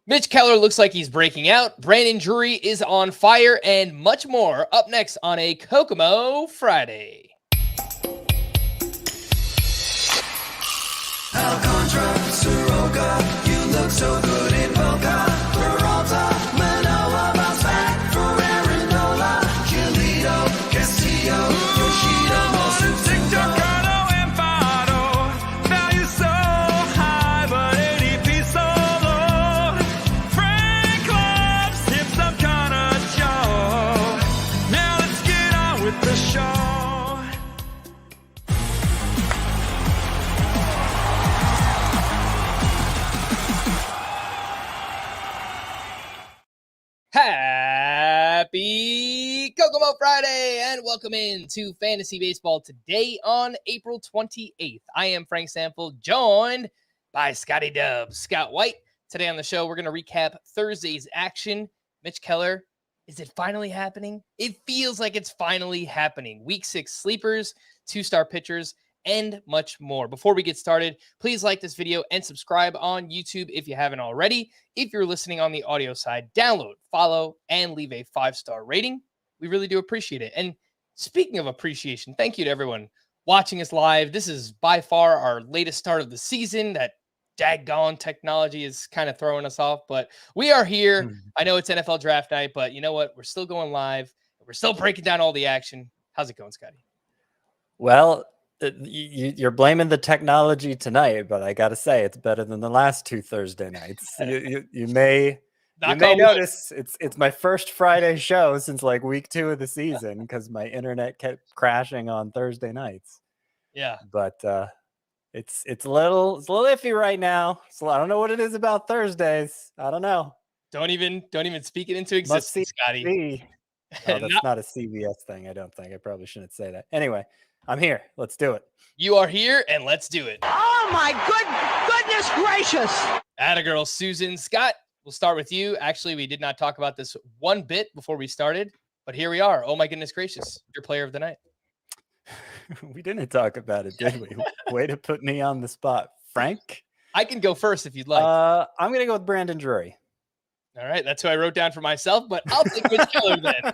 Mitch Keller looks like he's breaking out. Brandon Drury is on fire, and much more up next on a Kokomo Friday. Alcantara, Soroka, you look so good in Boca. Peralta, Manoa, bounce back for Aarondola. Giolito, Castillo, Yoshida, Mosu, Tocano, and Fado. Value so high, but ADP so low. Frank Clubs, hip some kind of Joe. Now let's get on with the show. Happy Kokomo Friday and welcome in to Fantasy Baseball today on April 28th. I am Frank Stampfl, joined by Scotty Dubs, Scott White. Today on the show, we're going to recap Thursday's action. Mitch Keller, is it finally happening? It feels like it's finally happening. Week 6 sleepers, 2-star pitchers, and much more. Before we get started, please like this video and subscribe on YouTube if you haven't already. If you're listening on the audio side, download, follow, and leave a 5-star rating. We really do appreciate it. And speaking of appreciation, thank you to everyone watching us live. This is by far our latest start of the season. That daggone technology is kind of throwing us off, but we are here. I know it's NFL draft night, but you know what? We're still going live. We're still breaking down all the action. How's it going, Scotty? Well, you're blaming the technology tonight, but I got to say it's better than the last 2 Thursday nights. You may notice it's my first Friday show since like week 2 of the season because my internet kept crashing on Thursday nights. Yeah, but it's a little iffy right now. So I don't know what it is about Thursdays. I don't know. Don't even speak it into existence, Scotty. Oh, that's not a CBS thing. I don't think. I probably shouldn't say that. Anyway, I'm here. Let's do it. You are here, and let's do it. Oh, my goodness gracious. Atta girl, Susan. Scott, we'll start with you. Actually, we did not talk about this one bit before we started, but here we are. Oh, my goodness gracious. Your player of the night. We didn't talk about it, did we? Way to put me on the spot. Frank? I can go first if you'd like. I'm going to go with Brandon Drury. All right. That's who I wrote down for myself, but I'll take Mitch Keller then.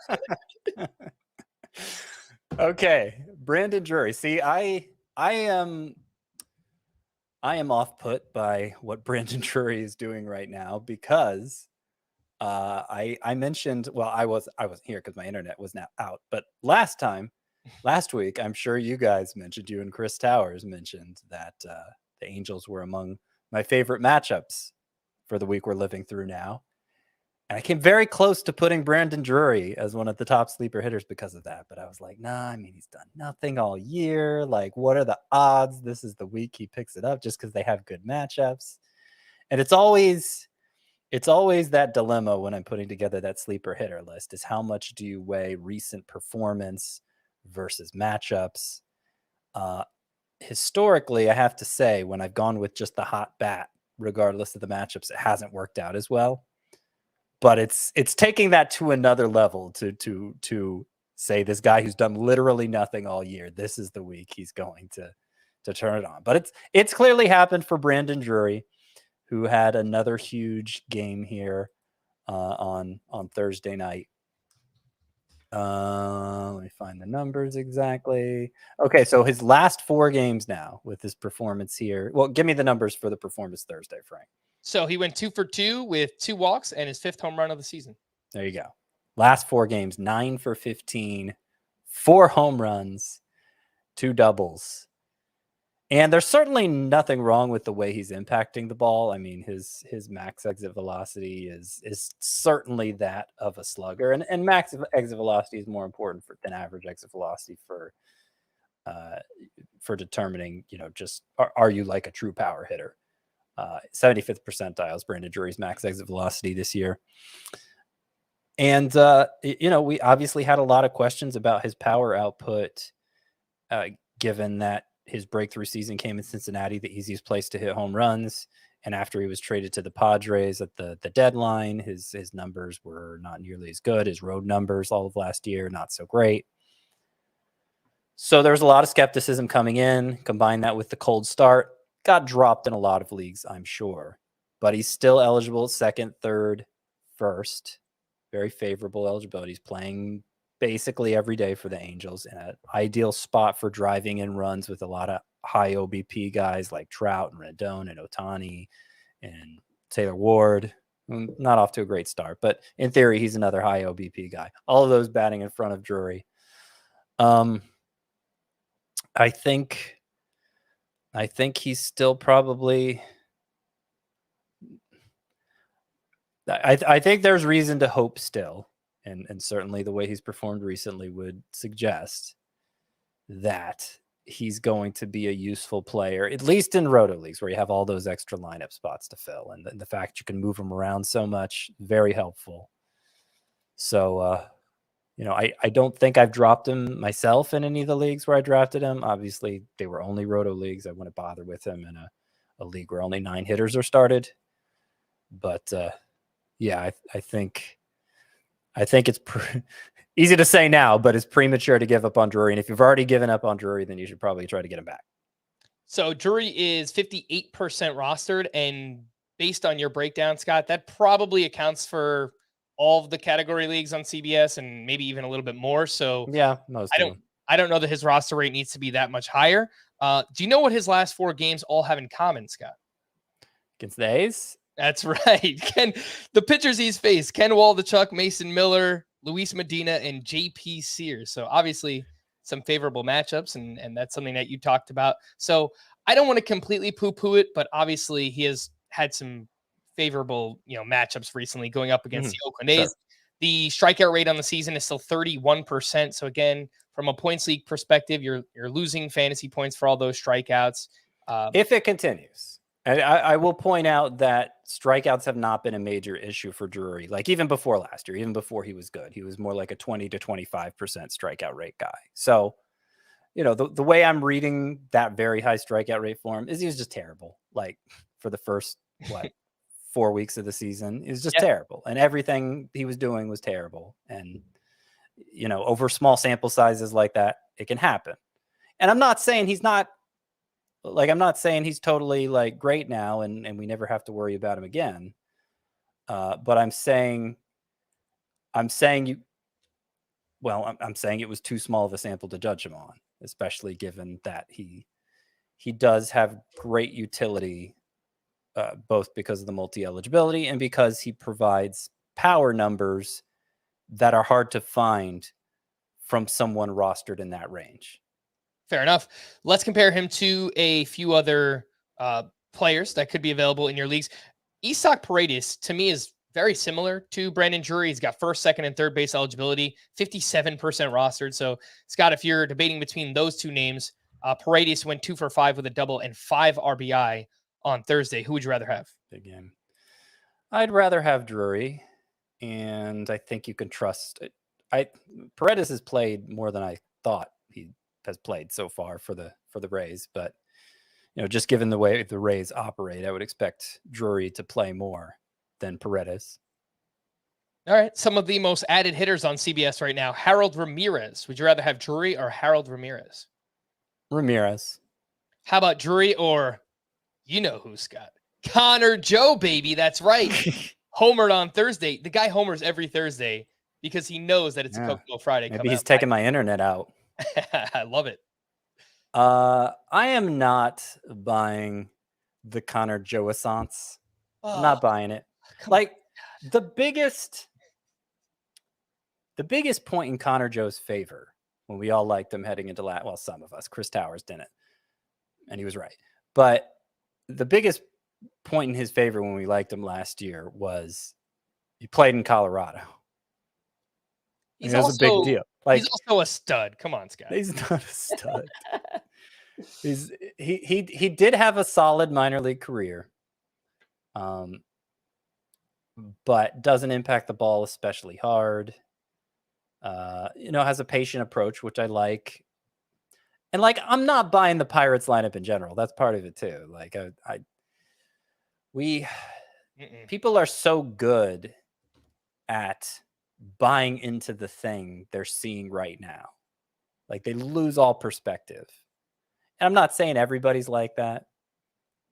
Okay, Brandon Drury. See, I am off put by what Brandon Drury is doing right now because I mentioned, well, I wasn't here because my internet was now out. But last week, I'm sure you guys mentioned, you and Chris Towers mentioned that the Angels were among my favorite matchups for the week we're living through now. And I came very close to putting Brandon Drury as one of the top sleeper hitters because of that. But I was like, nah, I mean, he's done nothing all year. Like, what are the odds this is the week he picks it up just because they have good matchups? And it's always that dilemma when I'm putting together that sleeper hitter list is how much do you weigh recent performance versus matchups? Historically, I have to say, when I've gone with just the hot bat, regardless of the matchups, it hasn't worked out as well. But it's taking that to another level to say this guy who's done literally nothing all year, this is the week he's going to turn it on. But it's clearly happened for Brandon Drury, who had another huge game here on Thursday night. Let me find the numbers exactly. Okay, so his last 4 games now with his performance here. Well, give me the numbers for the performance Thursday, Frank. So he went 2 for 2 with 2 walks and his 5th home run of the season. There you go. Last 4 games, 9 for 15, 4 home runs, 2 doubles. And there's certainly nothing wrong with the way he's impacting the ball. I mean, his max exit velocity is certainly that of a slugger. And max exit velocity is more important than average exit velocity for determining, just are you like a true power hitter? 75th percentile is Brandon Drury's max exit velocity this year. And, we obviously had a lot of questions about his power output, given that his breakthrough season came in Cincinnati, the easiest place to hit home runs. And after he was traded to the Padres at the deadline, his numbers were not nearly as good. His road numbers all of last year, not so great. So there was a lot of skepticism coming in. Combine that with the cold start, got dropped in a lot of leagues, I'm sure. but he's still eligible second, third, first. Very favorable eligibility. He's playing basically every day for the Angels in an ideal spot for driving in runs with a lot of high OBP guys like Trout and Rendon and Ohtani and Taylor Ward. Not off to a great start, but in theory, he's another high OBP guy. All of those batting in front of Drury. I think he's still probably. I think there's reason to hope still, and certainly the way he's performed recently would suggest that he's going to be a useful player, at least in roto leagues where you have all those extra lineup spots to fill, and the fact you can move him around so much, very helpful. So, I don't think I've dropped him myself in any of the leagues where I drafted him. Obviously, they were only roto leagues. I wouldn't bother with him in a league where only 9 hitters are started. But yeah, I think it's easy to say now, but it's premature to give up on Drury. And if you've already given up on Drury, then you should probably try to get him back. So Drury is 58% rostered, and based on your breakdown, Scott, that probably accounts for all of the category leagues on CBS and maybe even a little bit more. So yeah, most of them. I don't know that his roster rate needs to be that much higher. Do you know what his last 4 games all have in common, Scott? Against the A's? That's right. The pitchers he's faced: Ken Waldichuk, Mason Miller, Luis Medina, and JP Sears. So obviously some favorable matchups, and that's something that you talked about. So I don't want to completely poo-poo it, but obviously he has had some favorable, matchups recently going up against the Oakland A's. Sure. The strikeout rate on the season is still 31%. So again, from a points league perspective, you're losing fantasy points for all those strikeouts. If it continues. And I will point out that strikeouts have not been a major issue for Drury. Like even before last year, even before he was good, he was more like a 20 to 25% strikeout rate guy. So, the way I'm reading that very high strikeout rate for him is he was just terrible. Like for the first 4 weeks of the season, it was just terrible. And everything he was doing was terrible. And, over small sample sizes like that, it can happen. And I'm not saying he's totally great now and we never have to worry about him again. But I'm saying it was too small of a sample to judge him on, especially given that he does have great utility, both because of the multi-eligibility and because he provides power numbers that are hard to find from someone rostered in that range. Fair enough. Let's compare him to a few other players that could be available in your leagues. Isaac Paredes, to me, is very similar to Brandon Drury. He's got first, second, and third base eligibility, 57% rostered. So, Scott, if you're debating between those two names, Paredes went 2 for 5 with a double and 5 RBI on Thursday. Who would you rather have? Big game. I'd rather have Drury, and I think you can trust it. Paredes has played more than I thought he has played so far for the Rays, but just given the way the Rays operate, I would expect Drury to play more than Paredes. All right, some of the most added hitters on CBS right now. Harold Ramirez. Would you rather have Drury or Harold Ramirez? Ramirez. How about Drury or who, Scott? Connor Joe, baby. That's right. Homered on Thursday. The guy homers every Thursday because he knows that it's a Coca-Cola Friday. Maybe he's taking my internet out. I love it. I am not buying the Connor Joe-assance. I'm not buying it. The biggest point in Connor Joe's favor when we all liked him heading into some of us, Chris Towers didn't, and he was right. But the biggest point in his favor when we liked him last year was he played in Colorado. He's a big deal. He's also a stud. Come on, Scott. He's not a stud. He did have a solid minor league career, but doesn't impact the ball especially hard. Has a patient approach, which I like. And I'm not buying the Pirates lineup in general. That's part of it too. People are so good at buying into the thing they're seeing right now. They lose all perspective. And I'm not saying everybody's like that,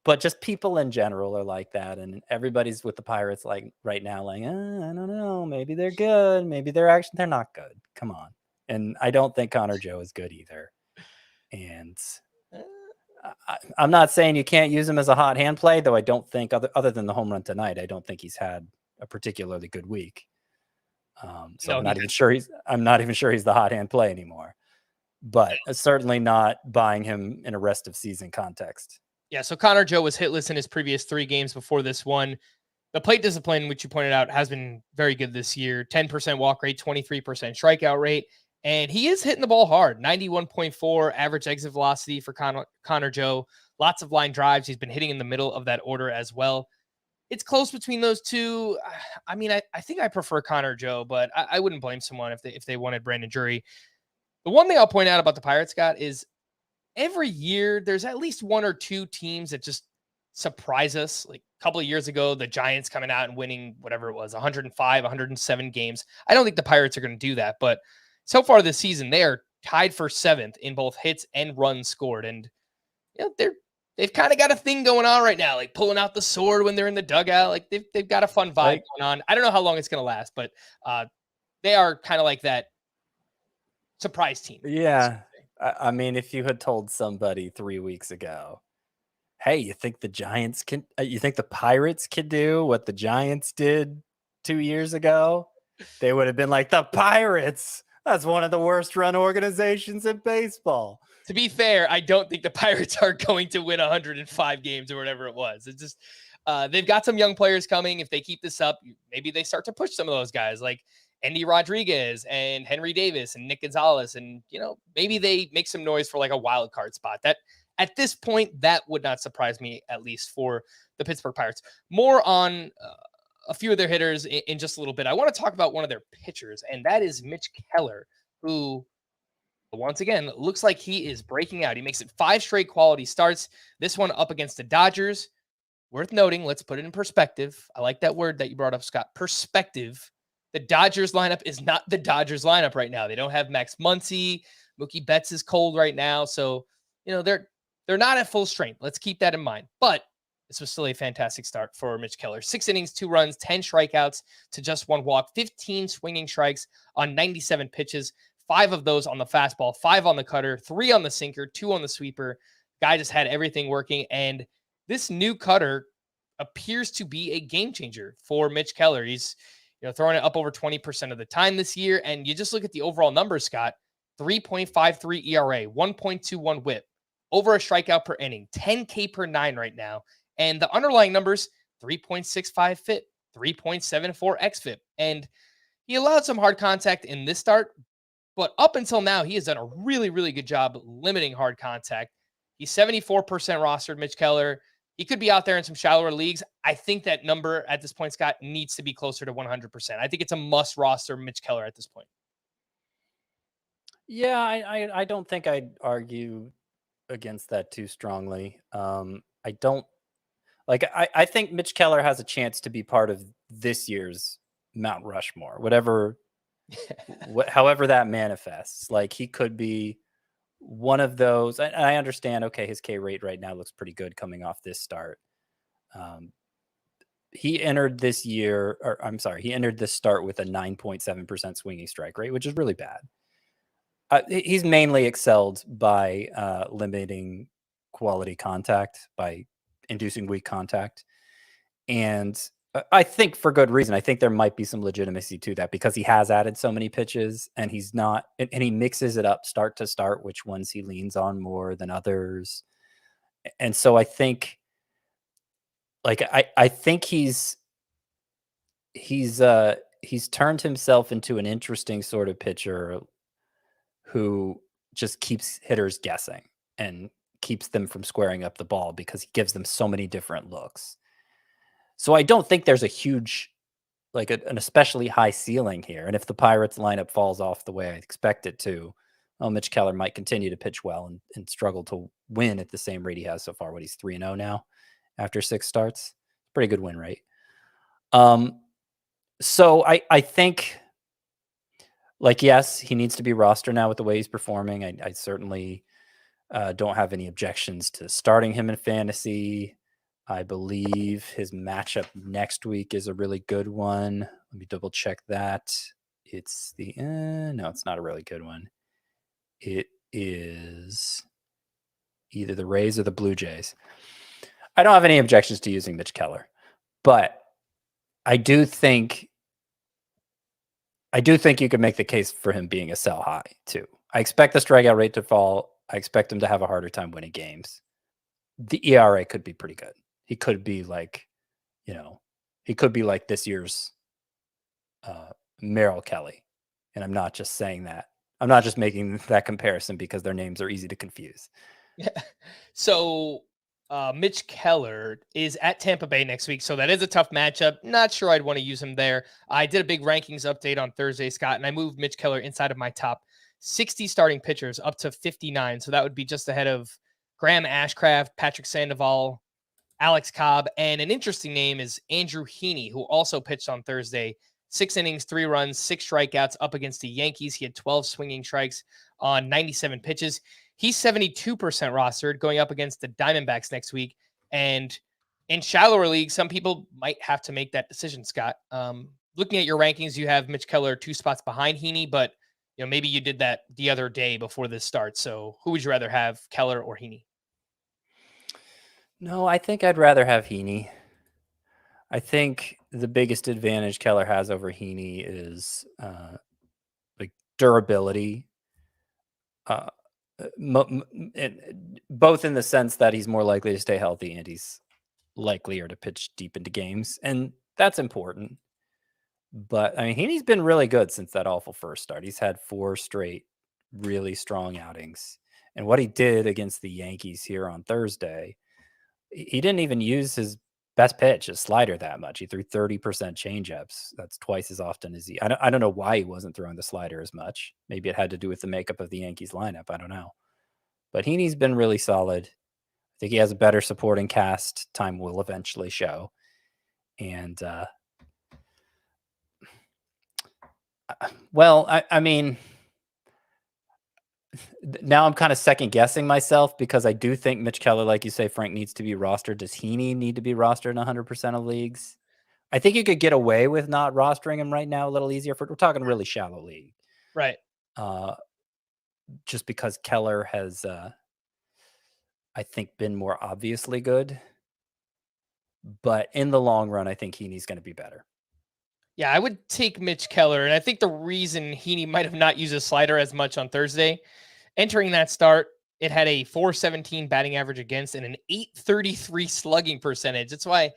But just people in general are like that, and everybody's with the Pirates like right now, like, I don't know, maybe they're good, maybe they're not good. Come on. And I don't think Connor Joe is good either. And I'm not saying you can't use him as a hot hand play, though I don't think other than the home run tonight, I don't think he's had a particularly good week. So I'm not even sure he's the hot hand play anymore. But certainly not buying him in a rest of season context. Yeah, so Connor Joe was hitless in his previous 3 games before this one. The plate discipline, which you pointed out, has been very good this year. 10% walk rate, 23% strikeout rate. And he is hitting the ball hard. 91.4 average exit velocity for Connor Joe. Lots of line drives. He's been hitting in the middle of that order as well. It's close between those two. I mean, I think I prefer Connor Joe, but I wouldn't blame someone if they wanted Brandon Drury. The one thing I'll point out about the Pirates, Scott, is every year there's at least 1 or 2 teams that just surprise us. Like a couple of years ago, the Giants coming out and winning whatever it was, 105, 107 games. I don't think the Pirates are going to do that, but so far this season, they are tied for 7th in both hits and runs scored. And they've kind of got a thing going on right now, like pulling out the sword when they're in the dugout. Like they've got a fun vibe going on. I don't know how long it's going to last, but they are kind of like that surprise team. Yeah. I mean, if you had told somebody 3 weeks ago, hey, you think the Pirates could do what the Giants did 2 years ago? They would have been like, the Pirates, that's one of the worst run organizations in baseball. To be fair, I don't think the Pirates are going to win 105 games or whatever it was. It's just, they've got some young players coming. If they keep this up, maybe they start to push some of those guys like Andy Rodriguez and Henry Davis and Nick Gonzalez. And, maybe they make some noise for like a wild card spot. That at this point, that would not surprise me, at least for the Pittsburgh Pirates. More on a few of their hitters in just a little bit. I want to talk about one of their pitchers, and that is Mitch Keller, who once again looks like he is breaking out. He makes it 5 straight quality starts. This one up against the Dodgers. Worth noting, let's put it in perspective. I like that word that you brought up, Scott. Perspective. The Dodgers lineup is not the Dodgers lineup right now. They don't have Max Muncy. Mookie Betts is cold right now. So, they're not at full strength. Let's keep that in mind. But this was still a fantastic start for Mitch Keller. 6 innings, 2 runs, 10 strikeouts to just 1 walk, 15 swinging strikes on 97 pitches, 5 of those on the fastball, 5 on the cutter, 3 on the sinker, 2 on the sweeper. Guy just had everything working. And this new cutter appears to be a game changer for Mitch Keller. He's throwing it up over 20% of the time this year. And you just look at the overall numbers, Scott, 3.53 ERA, 1.21 whip, over a strikeout per inning, 10K per 9 right now. And the underlying numbers, 3.65 FIP, 3.74 XFIP. And he allowed some hard contact in this start, but up until now, he has done a really, really good job limiting hard contact. He's 74% rostered, Mitch Keller. He could be out there in some shallower leagues. I think that number at this point, Scott, needs to be closer to 100%. I think it's a must roster Mitch Keller at this point. Yeah, I don't think I'd argue against that too strongly. I think Mitch Keller has a chance to be part of this year's Mount Rushmore, however that manifests. Like he could be one of those. And I understand, okay, his K rate right now looks pretty good coming off this start. He entered this start with a 9.7% swinging strike rate, which is really bad. He's mainly excelled by limiting quality contact, by inducing weak contact. And I think for good reason. I think there might be some legitimacy to that because he has added so many pitches and he mixes it up start to start, which ones he leans on more than others. And so I think I think he's turned himself into an interesting sort of pitcher who just keeps hitters guessing and keeps them from squaring up the ball because he gives them so many different looks. So I don't think there's a huge, an especially high ceiling here. And if the Pirates lineup falls off the way I expect it to, Mitch Keller might continue to pitch well and struggle to win at the same rate he has so far. He's 3-0 now after 6 starts. Pretty good win rate. So I think, yes, he needs to be rostered now with the way he's performing. I certainly don't have any objections to starting him in fantasy. I believe his matchup next week is a really good one. Let me double check that. It's the no, it's not a really good one. It is either the Rays or the Blue Jays. I don't have any objections to using Mitch Keller, but I do think you could make the case for him being a sell high too. I expect the strikeout rate to fall. I expect him to have a harder time winning games. The ERA could be pretty good. He could be like, he could be like this year's Merrill Kelly. And I'm not just saying that. I'm not just making that comparison because their names are easy to confuse. So Mitch Keller is at Tampa Bay next week. So that is a tough matchup. Not sure I'd want to use him there. I did a big rankings update on Thursday, Scott, and I moved Mitch Keller inside of my top 60 starting pitchers up to 59. So that would be just ahead of Graham Ashcraft, Patrick Sandoval, Alex Cobb, and an interesting name is Andrew Heaney, who also pitched on Thursday. 6 innings, 3 runs, 6 strikeouts up against the Yankees. He had 12 swinging strikes on 97 pitches. He's 72% rostered going up against the Diamondbacks next week. And in shallower leagues, some people might have to make that decision, Scott. Looking at your rankings, you have Mitch Keller 2 spots behind Heaney, but maybe you did that the other day before this starts. So who would you rather have, Keller or Heaney? No, I think I'd rather have Heaney. I think the biggest advantage Keller has over Heaney is like durability. Both in the sense that he's more likely to stay healthy and he's likelier to pitch deep into games. And that's important. But I mean, Heaney's been really good since that awful first start. He's had 4 straight really strong outings. And what he did against the Yankees here on Thursday, he didn't even use his best pitch, his slider, that much. He threw 30% changeups. That's twice as often as I don't know why he wasn't throwing the slider as much. Maybe it had to do with the makeup of the Yankees lineup. I don't know. But Heaney's been really solid. I think he has a better supporting cast. Time will eventually show. And, well, I mean, now I'm kind of second guessing myself because I do think Mitch Keller, like you say, Frank, needs to be rostered. Does Heaney need to be rostered in 100% of leagues? I think you could get away with not rostering him right now a little easier. We're talking really shallow league. Right. Just because Keller has, I think, been more obviously good. But in the long run, I think Heaney's going to be better. Yeah, I would take Mitch Keller. And I think the reason Heaney might have not used a slider as much on Thursday, entering that start, it had a 417 batting average against and an 833 slugging percentage. That's why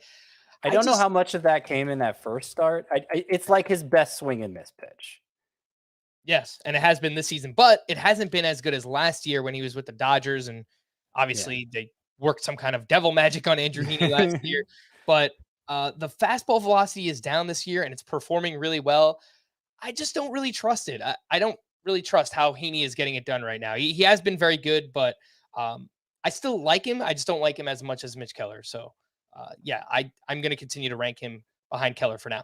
I don't know how much of that came in that first start. It's like his best swing and miss pitch. Yes, and it has been this season, but it hasn't been as good as last year when he was with the Dodgers. And obviously they worked some kind of devil magic on Andrew Heaney last year. But the fastball velocity is down this year and it's performing really well. I just don't really trust it. I don't really trust how Heaney is getting it done right now. He has been very good, but I still like him. I just don't like him as much as Mitch Keller. So I'm going to continue to rank him behind Keller for now.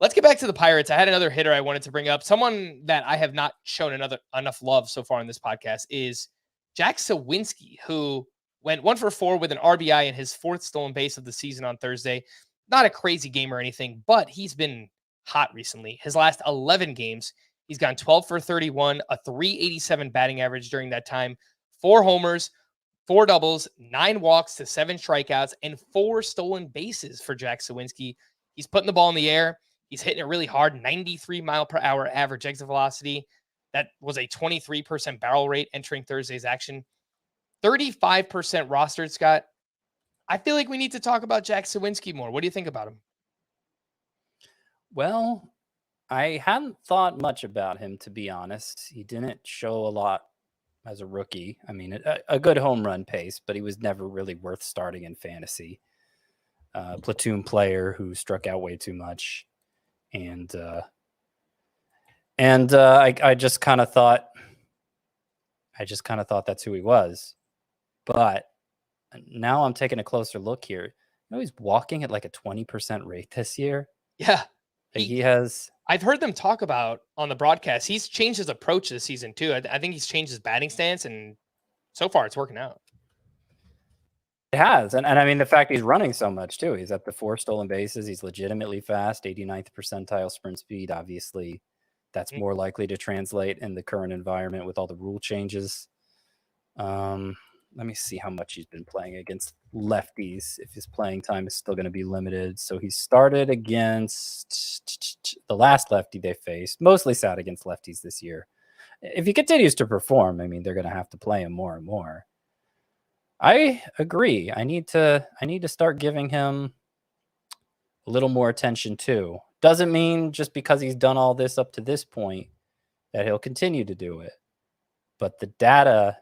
Let's get back to the Pirates. I had another hitter I wanted to bring up. Someone that I have not shown enough love so far in this podcast is Jack Suwinski, who went 1 for 4 with an RBI in his 4th stolen base of the season on Thursday. Not a crazy game or anything, but he's been hot recently. His last 11 games, he's gone 12 for 31, a 387 batting average during that time, 4 homers, 4 doubles, 9 walks to 7 strikeouts, and 4 stolen bases for Jack Suwinski. He's putting the ball in the air. He's hitting it really hard, 93 mile per hour average exit velocity. That was a 23% barrel rate entering Thursday's action. 35% rostered, Scott. I feel like we need to talk about Jack Suwinski more. What do you think about him? Well, I hadn't thought much about him, to be honest. He didn't show a lot as a rookie. I mean, a good home run pace, but he was never really worth starting in fantasy. Platoon player who struck out way too much. And I just kind of thought that's who he was. But now I'm taking a closer look here. You know, he's walking at like a 20% rate this year. Yeah. He has. I've heard them talk about on the broadcast. He's changed his approach this season too. I think he's changed his batting stance, and so far it's working out. It has. And I mean, the fact he's running so much, too. He's up to 4 stolen bases. He's legitimately fast, 89th percentile sprint speed. Obviously, that's more likely to translate in the current environment with all the rule changes. Let me see how much he's been playing against lefties, if his playing time is still going to be limited. So he started against the last lefty they faced, mostly sat against lefties this year. If he continues to perform, I mean, they're going to have to play him more and more. I agree. I need to start giving him a little more attention too. Doesn't mean just because he's done all this up to this point that he'll continue to do it. But the data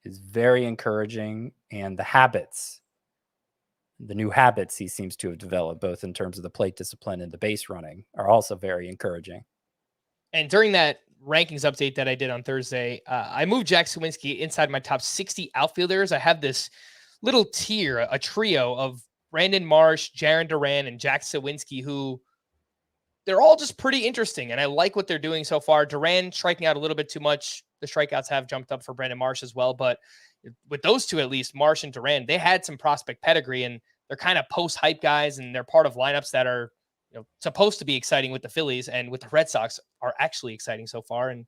is very encouraging, and the habits, the new habits he seems to have developed, both in terms of the plate discipline and the base running, are also very encouraging. And during that rankings update that I did on Thursday, I moved Jack Suwinski inside my top 60 outfielders. I have this little tier, a trio of Brandon Marsh, Jarren Duran, and Jack Suwinski, who they're all just pretty interesting. And I like what they're doing so far. Duran striking out a little bit too much. The strikeouts have jumped up for Brandon Marsh as well. But with those two, at least, Marsh and Duran, they had some prospect pedigree, and they're kind of post-hype guys, and they're part of lineups that are supposed to be exciting with the Phillies, and with the Red Sox are actually exciting so far. And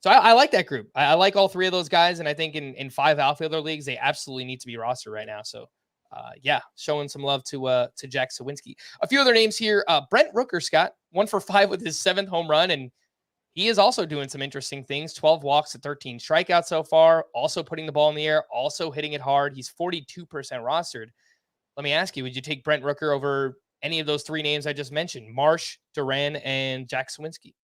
so I like that group. I like all three of those guys. And I think in 5 outfielder leagues, they absolutely need to be rostered right now. So showing some love to Jack Suwinski. A few other names here. Brent Rooker, Scott, 1 for 5 with his 7th home run. And he is also doing some interesting things. 12 walks to 13 strikeouts so far. Also putting the ball in the air. Also hitting it hard. He's 42% rostered. Let me ask you, would you take Brent Rooker over any of those 3 names I just mentioned? Marsh, Duran, and Jack Suwinski.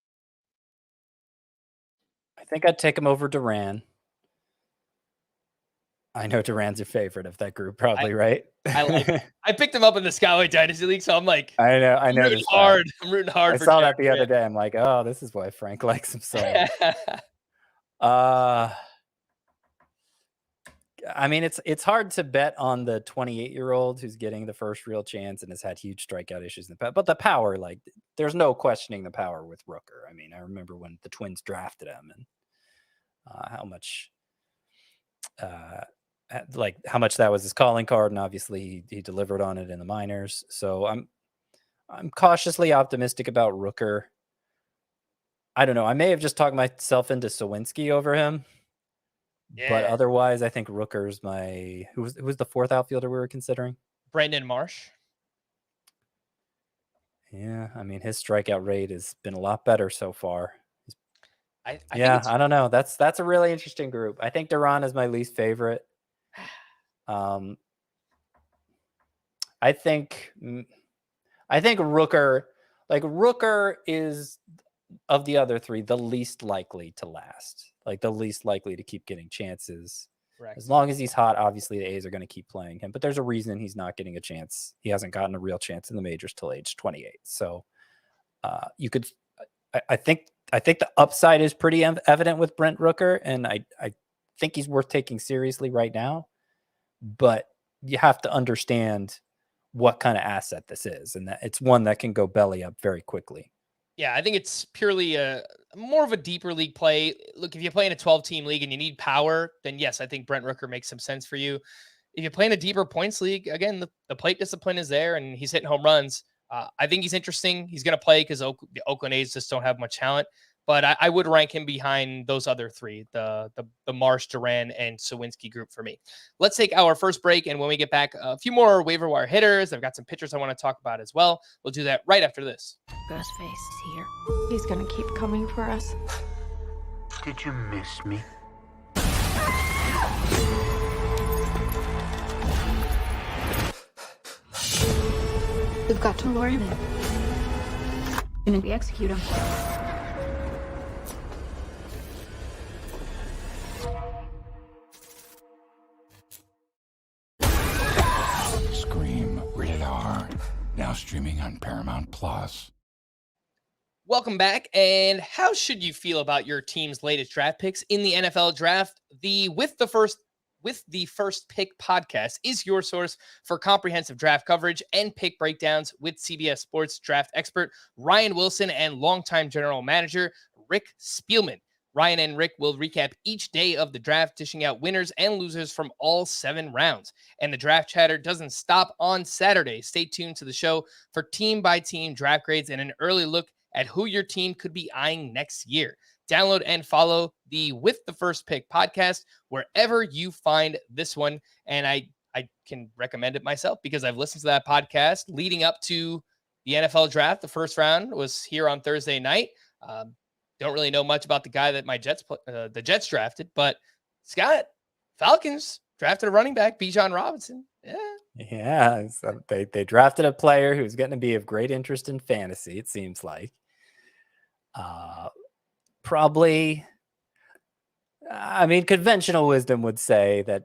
I think I'd take him over Duran. I know Duran's your favorite of that group, probably, right? I like it. I picked him up in the Scott White Dynasty League, so I'm like, I know. I'm rooting hard. I'm rooting hard. I saw that the other day. I'm like, oh, this is why Frank likes him so much. I mean, it's hard to bet on the 28-year-old who's getting the first real chance and has had huge strikeout issues in the past. But the power, like, there's no questioning the power with Rooker. I mean, I remember when the Twins drafted him and how much that was his calling card, and obviously he delivered on it in the minors. So I'm cautiously optimistic about Rooker. I don't know. I may have just talked myself into Suwinski over him. Yeah. But otherwise, I think Rooker's my... Who was the 4th outfielder we were considering? Brandon Marsh. Yeah, I mean, his strikeout rate has been a lot better so far. I don't know. That's a really interesting group. I think Duran is my least favorite. I think Rooker, Rooker is, of the other 3, the least likely to last. Like, the least likely to keep getting chances. Correct. As long as he's hot, obviously the A's are going to keep playing him. But there's a reason he's not getting a chance. He hasn't gotten a real chance in the majors till age 28. So I think the upside is pretty evident with Brent Rooker, and I think he's worth taking seriously right now. But you have to understand what kind of asset this is, and that it's one that can go belly up very quickly. Yeah, I think it's purely more of a deeper league play. Look, if you play in a 12-team league and you need power, then yes, I think Brent Rooker makes some sense for you. If you play in a deeper points league, again, the plate discipline is there, and he's hitting home runs. I think he's interesting. He's going to play because the Oakland A's just don't have much talent. But I would rank him behind those other 3, the Marsh, Duran, and Suwinski group for me. Let's take our first break, and when we get back, a few more waiver wire hitters. I've got some pitchers I want to talk about as well. We'll do that right after this. Ghostface is here. He's gonna keep coming for us. Did you miss me? We've got to lure him in. And we execute him. Scream, rated R. Now streaming on Paramount Plus. Welcome back. And how should you feel about your team's latest draft picks in the NFL draft? The With the First Pick podcast is your source for comprehensive draft coverage and pick breakdowns with CBS Sports draft expert Ryan Wilson and longtime general manager Rick Spielman. Ryan and Rick will recap each day of the draft, dishing out winners and losers from all 7 rounds. And the draft chatter doesn't stop on Saturday. Stay tuned to the show for team-by-team draft grades and an early look at who your team could be eyeing next year. Download and follow the With the First Pick podcast wherever you find this one. And I can recommend it myself because I've listened to that podcast leading up to the NFL draft. The first round was here on Thursday night. Don't really know much about the guy that the Jets drafted, but Scott, Falcons drafted a running back, Bijan Robinson. Yeah, so they drafted a player who's going to be of great interest in fantasy, it seems like. Probably, I mean, conventional wisdom would say that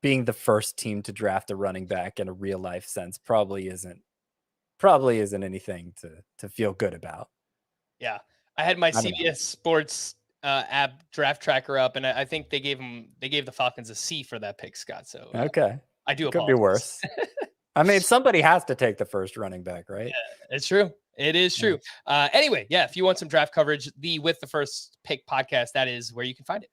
being the first team to draft a running back in a real life sense probably isn't anything to feel good about. Yeah, I had my CBS Sports app draft tracker up, and I think they gave the Falcons a C for that pick, Scott. So okay, I do could apologize. Be worse. I mean, somebody has to take the first running back, right? Yeah, it's true. It is true. Anyway, yeah, if you want some draft coverage, the With the First Pick podcast, that is where you can find it.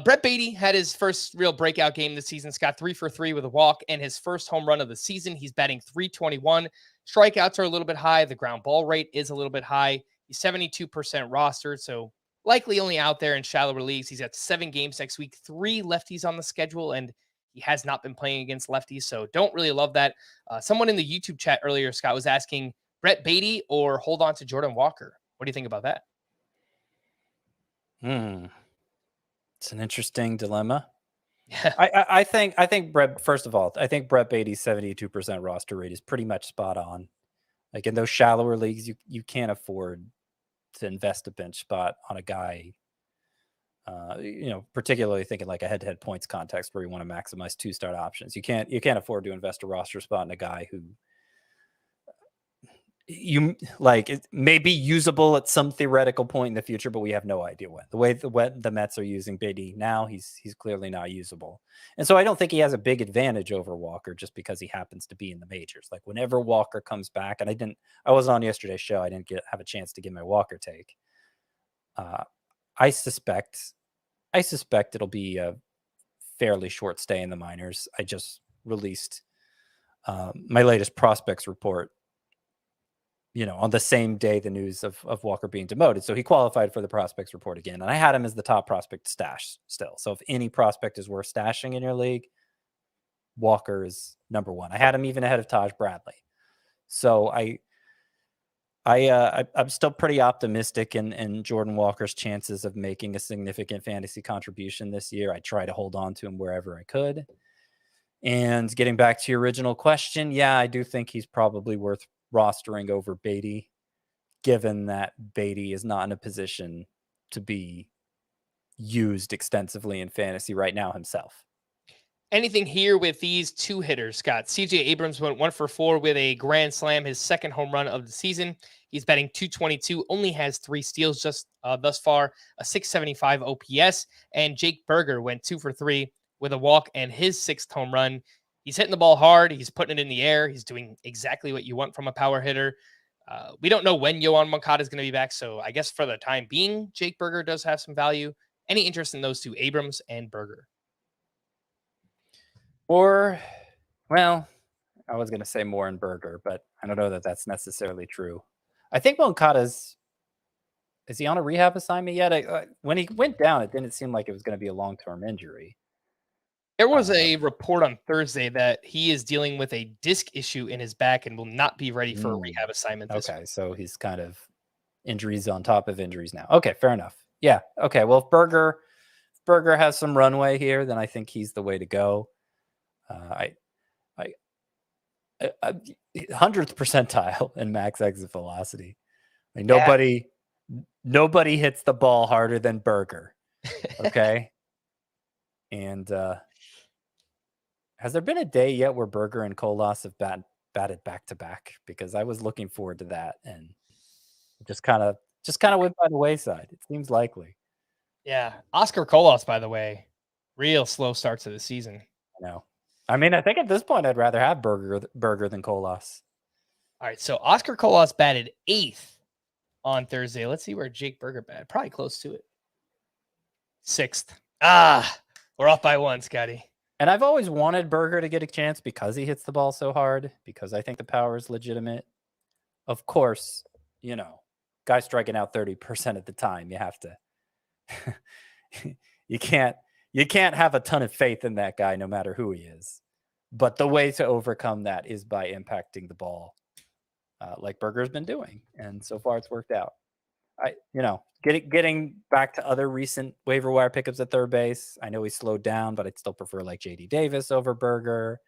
Brett Beatty had his first real breakout game this season. Scott 3 for 3 with a walk and his first home run of the season. He's batting .321. Strikeouts are a little bit high. The ground ball rate is a little bit high. He's 72% rostered, so likely only out there in shallower leagues. He's got 7 games next week, 3 lefties on the schedule, and he has not been playing against lefties, so don't really love that. Someone in the YouTube chat earlier, Scott, was asking Brett Beatty or hold on to Jordan Walker. What do you think about that? It's an interesting dilemma. Yeah. I think Brett, first of all, I think Brett Beatty's 72% roster rate is pretty much spot on. Like in those shallower leagues, you can't afford to invest a bench spot on a guy, particularly thinking like a head-to-head points context where you want to maximize 2-start options. You can't afford to invest a roster spot in a guy who it may be usable at some theoretical point in the future, but we have no idea when. The way the Mets are using Beatty now, he's clearly not usable. And so I don't think he has a big advantage over Walker just because he happens to be in the majors. Like whenever Walker comes back, and I wasn't on yesterday's show. I didn't have a chance to give my Walker take. I suspect it'll be a fairly short stay in the minors. I just released my latest prospects report, on the same day the news of Walker being demoted. So he qualified for the prospects report again. And I had him as the top prospect stash still. So if any prospect is worth stashing in your league, Walker is number 1. I had him even ahead of Taj Bradley. So I'm still pretty optimistic in Jordan Walker's chances of making a significant fantasy contribution this year. I try to hold on to him wherever I could. And getting back to your original question, yeah, I do think he's probably worth rostering over Beatty, given that Beatty is not in a position to be used extensively in fantasy right now himself. Anything here with these 2 hitters, Scott? CJ Abrams went 1 for 4 with a grand slam, his second home run of the season. He's batting .222, only has 3 steals just thus far, a .675 OPS. And Jake Berger went 2 for 3 with a walk and his 6th home run. He's hitting the ball hard. He's putting it in the air. He's doing exactly what you want from a power hitter. We don't know when Yohan Moncada is going to be back, so I guess for the time being, Jake Berger does have some value. Any interest in those 2, Abrams and Berger? Or, well, I was going to say more in Berger, but I don't know that that's necessarily true. I think Moncada's, is he on a rehab assignment yet? When he went down, it didn't seem like it was going to be a long-term injury. There was a report on Thursday that he is dealing with a disc issue in his back and will not be ready for a rehab assignment this week. So he's kind of injuries on top of injuries now. Okay, fair enough. Yeah, okay. Well, if Berger has some runway here, then I think he's the way to go. 100th percentile in max exit velocity. Like nobody hits the ball harder than Berger. Okay. And has there been a day yet where Berger and Kolas have batted back to back? Because I was looking forward to that, and just kind of went by the wayside. It seems likely. Yeah, Oscar Kolas, by the way, real slow start to the season. I know. I mean, I think at this point I'd rather have Berger than Kolas. All right, so Oscar Kolas batted 8th on Thursday. Let's see where Jake Berger batted. Probably close to it. 6th. We're off by 1, Scotty. And I've always wanted Berger to get a chance because he hits the ball so hard, because I think the power is legitimate. Of course, guy striking out 30% of the time, you have to you can't have a ton of faith in that guy no matter who he is. But the way to overcome that is by impacting the ball, like Berger's been doing, and so far it's worked out. Getting back to other recent waiver wire pickups at third base. I know he slowed down, but I'd still prefer like JD Davis over Berger.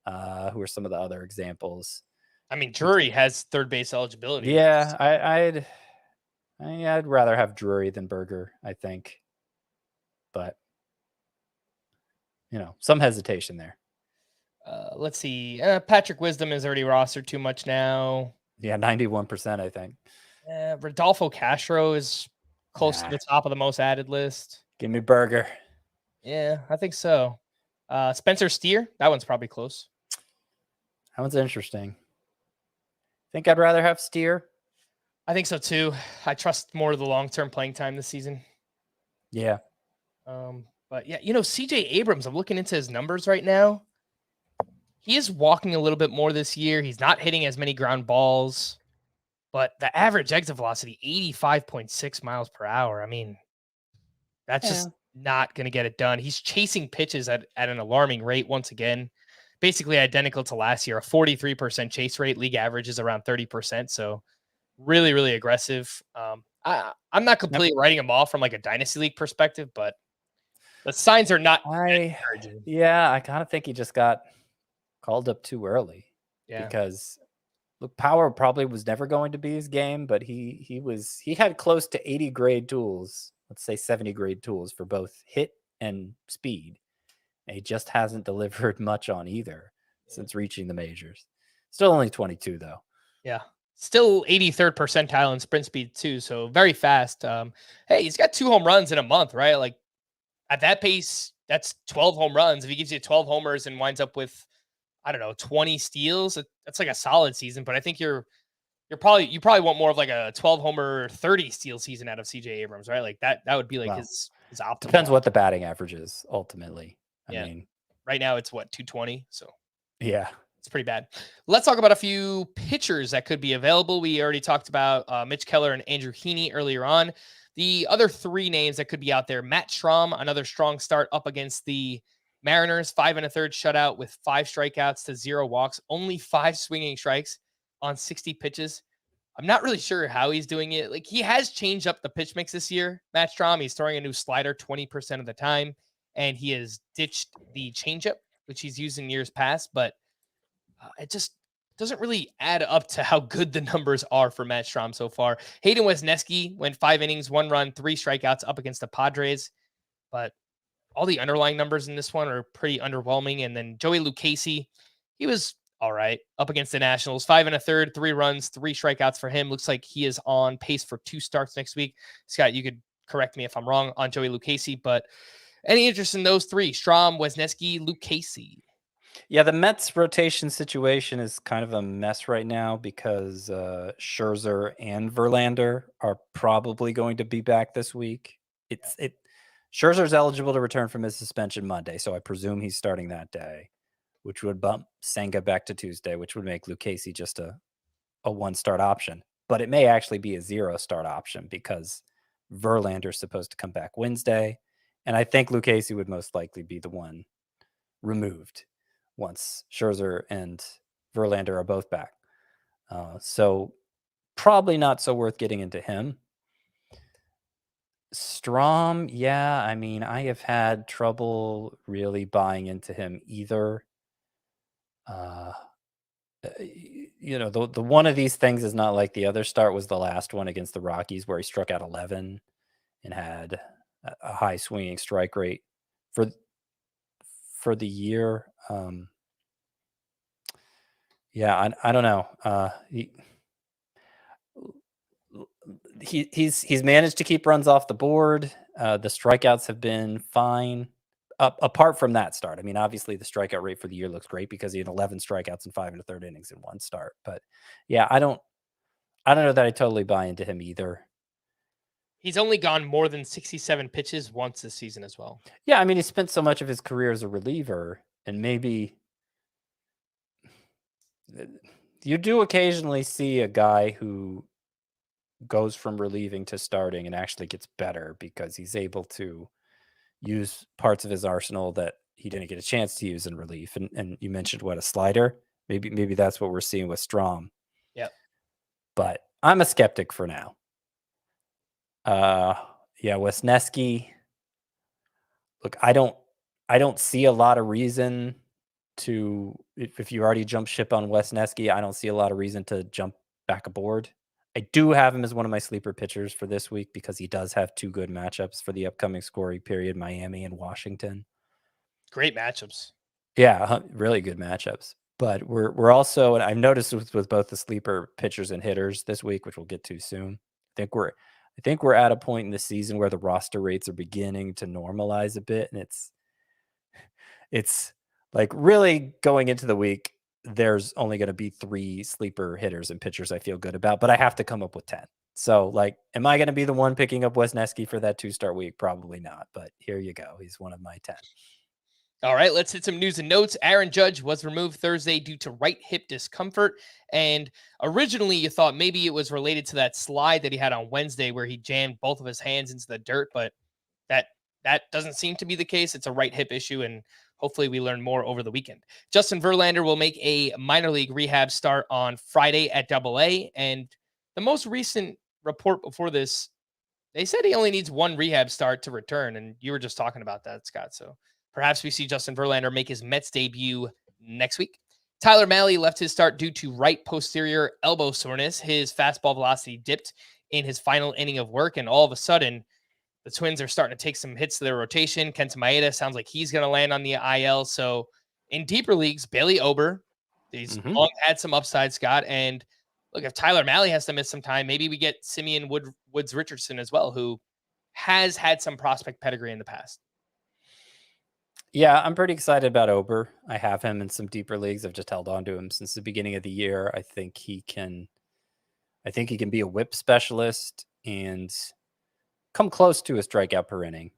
Who are some of the other examples? I mean, Drury has third base eligibility. Yeah, I'd rather have Drury than Berger, I think. But some hesitation there. Let's see. Patrick Wisdom is already rostered too much now. Yeah, 91%, I think. Rodolfo Castro is close to the top of the most added list. Give me Berger. Yeah, I think so. Spencer Steer, that one's probably close. That one's interesting. Think I'd rather have Steer. I think so too. I trust more the long-term playing time this season. Yeah. But yeah, CJ Abrams, I'm looking into his numbers right now. He is walking a little bit more this year. He's not hitting as many ground balls. But the average exit velocity, 85.6 miles per hour. I mean, that's just not going to get it done. He's chasing pitches at an alarming rate once again, basically identical to last year, a 43% chase rate. League average is around 30%. So really, really aggressive. I'm not completely writing him off from like a dynasty league perspective, but the signs are not encouraging. Yeah, I kind of think he just got called up too early. Yeah. Because look, power probably was never going to be his game, but he had close to 80 grade tools, let's say 70 grade tools for both hit and speed. And he just hasn't delivered much on either since reaching the majors. Still only 22 though. Yeah. Still 83rd percentile in sprint speed too. So very fast. Hey, he's got 2 home runs in a month, right? Like at that pace, that's 12 home runs. If he gives you 12 homers and winds up with, 20 steals, that's like a solid season. But I think you probably want more of like a 12 homer, 30 steal season out of CJ Abrams, right? Like that would be like his optimal. Depends what the batting average is ultimately. I mean, right now it's 220. So yeah, it's pretty bad. Let's talk about a few pitchers that could be available. We already talked about Mitch Keller and Andrew Heaney earlier on. The other 3 names that could be out there: Matt Strahm, another strong start up against the Mariners, 5 1/3 shutout with 5 strikeouts to 0 walks, only 5 swinging strikes on 60 pitches. I'm not really sure how he's doing it. Like, he has changed up the pitch mix this year, Matt Strahm. He's throwing a new slider 20% of the time, and he has ditched the changeup, which he's used in years past, but it just doesn't really add up to how good the numbers are for Matt Strahm so far. Hayden Wesneski went 5 innings, 1 run, 3 strikeouts up against the Padres, but all the underlying numbers in this one are pretty underwhelming. And then Joey Lucchesi, he was all right up against the Nationals. 5 1/3, 3 runs, 3 strikeouts for him. Looks like he is on pace for 2 starts next week. Scott, you could correct me if I'm wrong on Joey Lucchesi, but any interest in those 3? Strahm, Wesneski, Lucchesi. Yeah, the Mets rotation situation is kind of a mess right now because Scherzer and Verlander are probably going to be back this week. Scherzer's eligible to return from his suspension Monday, so I presume he's starting that day, which would bump Senga back to Tuesday, which would make Lucchesi just a 1-start option. But it may actually be a 0-start option because Verlander's supposed to come back Wednesday, and I think Lucchesi would most likely be the one removed once Scherzer and Verlander are both back. So probably not so worth getting into him. Strahm, yeah, I mean, I have had trouble really buying into him either. The one of these things is not like the other start was the last one against the Rockies where he struck out 11 and had a high swinging strike rate for the year. I don't know. He's managed to keep runs off the board. The strikeouts have been fine. Apart from that start, I mean, obviously the strikeout rate for the year looks great because he had 11 strikeouts and 5 1/3 innings in 1 start. But yeah, I I don't know that I totally buy into him either. He's only gone more than 67 pitches once this season as well. Yeah, I mean, he spent so much of his career as a reliever, and maybe you do occasionally see a guy who goes from relieving to starting and actually gets better because he's able to use parts of his arsenal that he didn't get a chance to use in relief. And you mentioned a slider. Maybe that's what we're seeing with Strom. Yep. But I'm a skeptic for now. Wisniewski. Look, I don't see a lot of reason to, if you already jumped ship on Wisniewski, I don't see a lot of reason to jump back aboard. I do have him as one of my sleeper pitchers for this week because he does have two good matchups for the upcoming scoring period, Miami and Washington. Great matchups. Yeah, really good matchups. But we're also, and I've noticed with both the sleeper pitchers and hitters this week, which we'll get to soon. I think we're at a point in the season where the roster rates are beginning to normalize a bit, and it's like really going into the week, there's only going to be 3 sleeper hitters and pitchers I feel good about, but I have to come up with 10. So, like, am I going to be the one picking up Wisniewski for that 2-start week? Probably not, but here you go. He's one of my 10. All right, let's hit some news and notes. Aaron Judge was removed Thursday due to right hip discomfort. And originally you thought maybe it was related to that slide that he had on Wednesday where he jammed both of his hands into the dirt, but that doesn't seem to be the case. It's a right hip issue, and hopefully we learn more over the weekend. Justin Verlander will make a minor league rehab start on Friday at AA. And the most recent report before this, they said he only needs 1 rehab start to return. And you were just talking about that, Scott. So perhaps we see Justin Verlander make his Mets debut next week. Tyler Mahle left his start due to right posterior elbow soreness. His fastball velocity dipped in his final inning of work, and all of a sudden, the Twins are starting to take some hits to their rotation. Kenta Maeda sounds like he's going to land on the IL. So in deeper leagues, Bailey Ober, he's long had some upside, Scott. And look, if Tyler Mahle has to miss some time, maybe we get Simeon Woods Richardson as well, who has had some prospect pedigree in the past. Yeah, I'm pretty excited about Ober. I have him in some deeper leagues. I've just held on to him since the beginning of the year. I think he can be a whip specialist and come close to a strikeout per inning.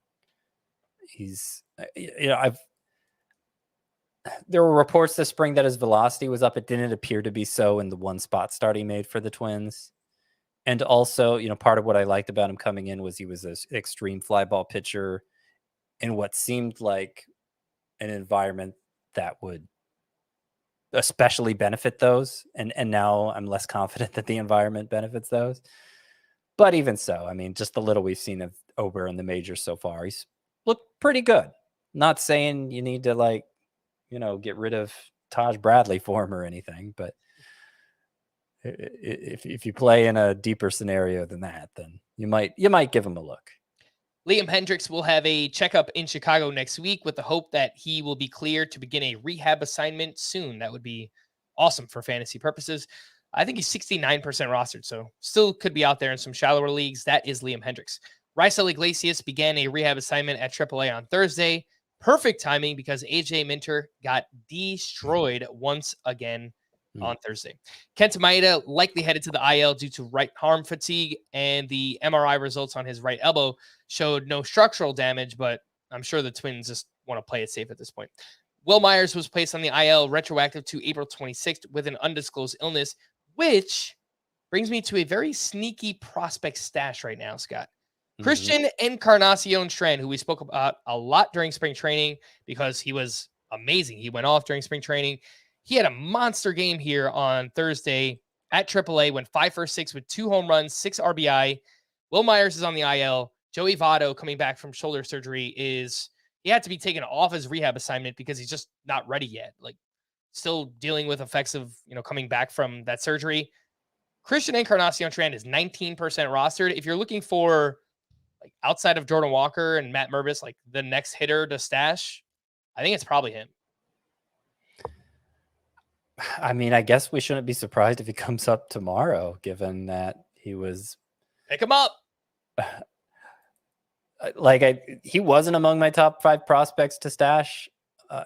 There were reports this spring that his velocity was up. It didn't appear to be so in the 1 spot start he made for the Twins. And also, part of what I liked about him coming in was he was an extreme fly ball pitcher in what seemed like an environment that would especially benefit those. And now I'm less confident that the environment benefits those. But even so, I mean, just the little we've seen of Ober in the majors so far, he's looked pretty good. Not saying you need to get rid of Taj Bradley for him or anything, but if you play in a deeper scenario than that, then you might give him a look. Liam Hendricks will have a checkup in Chicago next week with the hope that he will be cleared to begin a rehab assignment soon. That would be awesome for fantasy purposes. I think he's 69% rostered, so still could be out there in some shallower leagues. That is Liam Hendricks. Raisel Iglesias began a rehab assignment at AAA on Thursday. Perfect timing because AJ Minter got destroyed once again on Thursday. Kenta Maeda likely headed to the IL due to right arm fatigue, and the MRI results on his right elbow showed no structural damage, but I'm sure the Twins just want to play it safe at this point. Will Myers was placed on the IL retroactive to April 26th with an undisclosed illness, which brings me to a very sneaky prospect stash right now, Scott. Christian Encarnacion Strand, who we spoke about a lot during spring training because he was amazing. He went off during spring training. He had a monster game here on Thursday at AAA, went 5 for 6 with 2 home runs, 6 RBI. Will Myers is on the IL. Joey Votto, coming back from shoulder surgery, he had to be taken off his rehab assignment because he's just not ready yet. Like, still dealing with effects of, coming back from that surgery. Christian Encarnacion Strand is 19% rostered. If you're looking for, like, outside of Jordan Walker and Matt Mervis, like the next hitter to stash, I think it's probably him. I mean, I guess we shouldn't be surprised if he comes up tomorrow, given that he was pick him up. He wasn't among my top 5 prospects to stash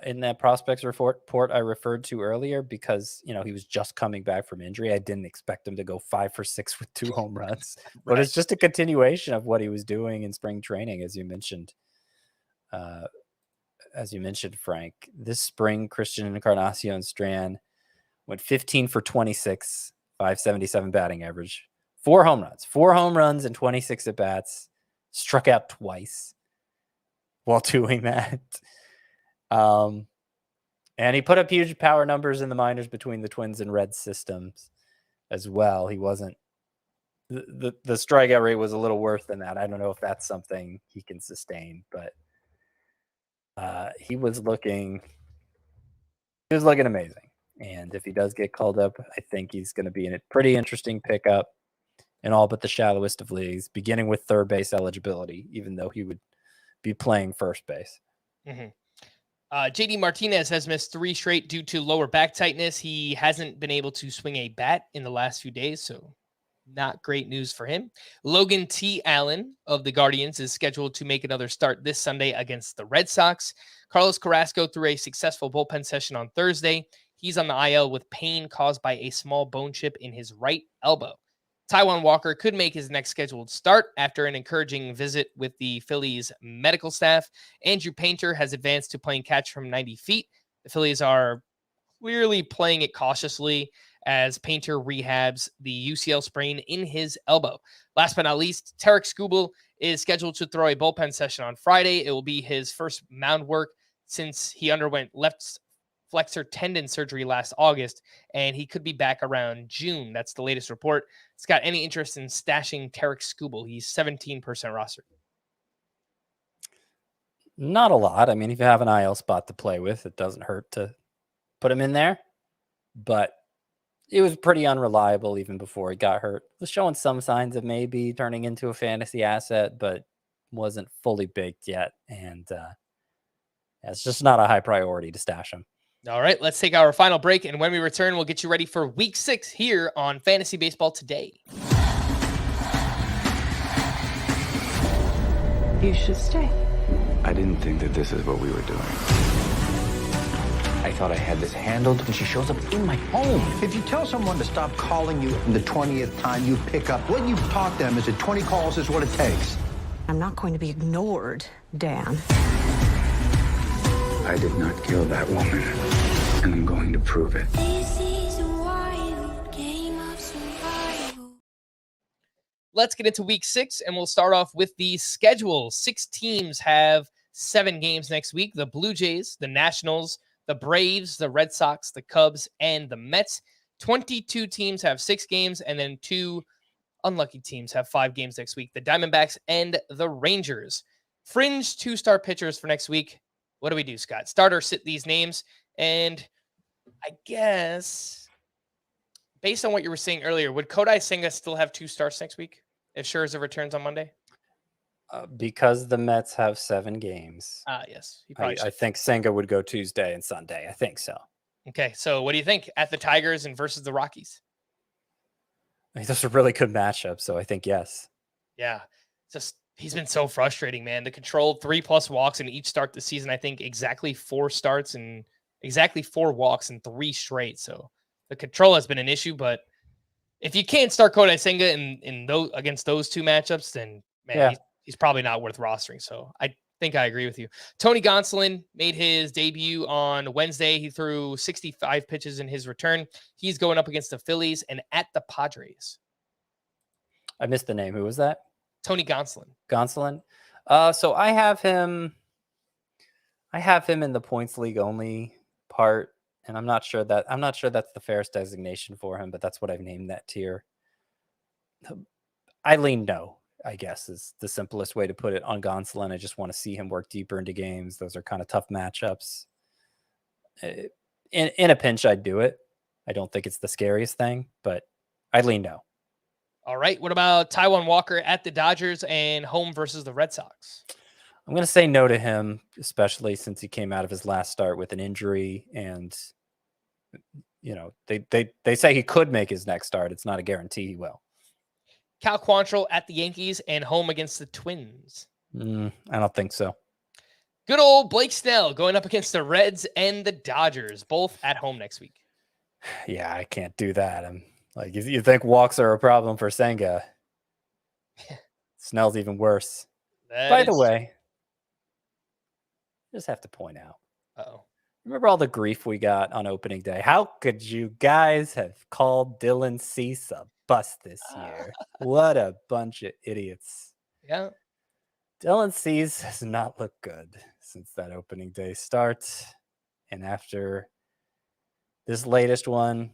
in that prospects report I referred to earlier because, he was just coming back from injury. I didn't expect him to go 5 for 6 with 2 home runs, but it's just a continuation of what he was doing in spring training, as you mentioned. Frank. This spring, Christian Encarnacion Strand went 15 for 26, 577 batting average, 4 home runs and 26 at bats, struck out twice while doing that. And he put up huge power numbers in the minors between the Twins and Reds systems as well. He wasn't the strikeout rate was a little worse than that. I don't know if that's something he can sustain, but he was looking amazing. And if he does get called up, I think he's going to be in a pretty interesting pickup in all but the shallowest of leagues, beginning with third base eligibility, even though he would be playing first base. Mm-hmm. JD Martinez has missed 3 straight due to lower back tightness. He hasn't been able to swing a bat in the last few days, so not great news for him. Logan T. Allen of the Guardians is scheduled to make another start this Sunday against the Red Sox. Carlos Carrasco threw a successful bullpen session on Thursday. He's on the IL with pain caused by a small bone chip in his right elbow. Taijuan Walker could make his next scheduled start after an encouraging visit with the Phillies medical staff. Andrew Painter has advanced to playing catch from 90 feet. The Phillies are clearly playing it cautiously as Painter rehabs the UCL sprain in his elbow. Last but not least, Tarek Skubal is scheduled to throw a bullpen session on Friday. It will be his first mound work since he underwent left flexor tendon surgery last August, and he could be back around June. That's the latest report. Scott, any interest in stashing Tarek Skubal? He's 17% rostered. Not a lot. I mean, if you have an IL spot to play with, it doesn't hurt to put him in there. But it was pretty unreliable even before he got hurt. Was showing some signs of maybe turning into a fantasy asset, but wasn't fully baked yet. And it's just not a high priority to stash him. All right, let's take our final break, and when we return, we'll get you ready for Week 6 here on Fantasy Baseball Today. You should stay. I didn't think that this is what we were doing. I thought I had this handled when she shows up in my home. If you tell someone to stop calling you the 20th time you pick up, what you've taught them is that 20 calls is what it takes. I'm not going to be ignored, Dan. I did not kill that woman, and I'm going to prove it. This is a wild game of survival. Let's get into Week 6, and we'll start off with the schedule. 6 teams have 7 games next week. The Blue Jays, the Nationals, the Braves, the Red Sox, the Cubs, and the Mets. 22 teams have 6 games, and then 2 unlucky teams have 5 games next week. The Diamondbacks and the Rangers. Fringe 2-star pitchers for next week. What do we do, Scott? Start or sit these names. And I guess, based on what you were saying earlier, would Kodai Senga still have 2 starts next week if Scherzer returns on Monday? Because the Mets have 7 games. Yes. He probably I think Senga would go Tuesday and Sunday. I think so. Okay, so what do you think? At the Tigers and versus the Rockies? I think those are really good matchups, so I think yes. Yeah, just he's been so frustrating, man. The controlled 3+ walks in each start this season. I think exactly 4 starts and exactly 4 walks in 3 straight. So the control has been an issue, but if you can't start Kodai Senga in those against those 2 matchups, then man, he's probably not worth rostering. So I think I agree with you. Tony Gonsolin made his debut on Wednesday. He threw 65 pitches in his return. He's going up against the Phillies and at the Padres. I missed the name. Who was that? Tony Gonsolin. Gonsolin. So I have him in the points league only part, and I'm not sure that's the fairest designation for him, but that's what I've named that tier. I lean no, I guess, is the simplest way to put it on Gonsolin. I just want to see him work deeper into games. Those are kind of tough matchups. In a pinch, I'd do it. I don't think it's the scariest thing, but I lean no. All right. What about Taijuan Walker at the Dodgers and home versus the Red Sox? I'm going to say no to him, especially since he came out of his last start with an injury. And, they say he could make his next start. It's not a guarantee he will. Cal Quantrill at the Yankees and home against the Twins. I don't think so. Good old Blake Snell going up against the Reds and the Dodgers, both at home next week. Yeah, I can't do that. I'm like, you think walks are a problem for Senga. Snell's even worse. By the way, just have to point out. Uh-oh. Remember all the grief we got on opening day? How could you guys have called Dylan Cease a bust this year? What a bunch of idiots. Yeah. Dylan Cease has not looked good since that opening day start. And after this latest one,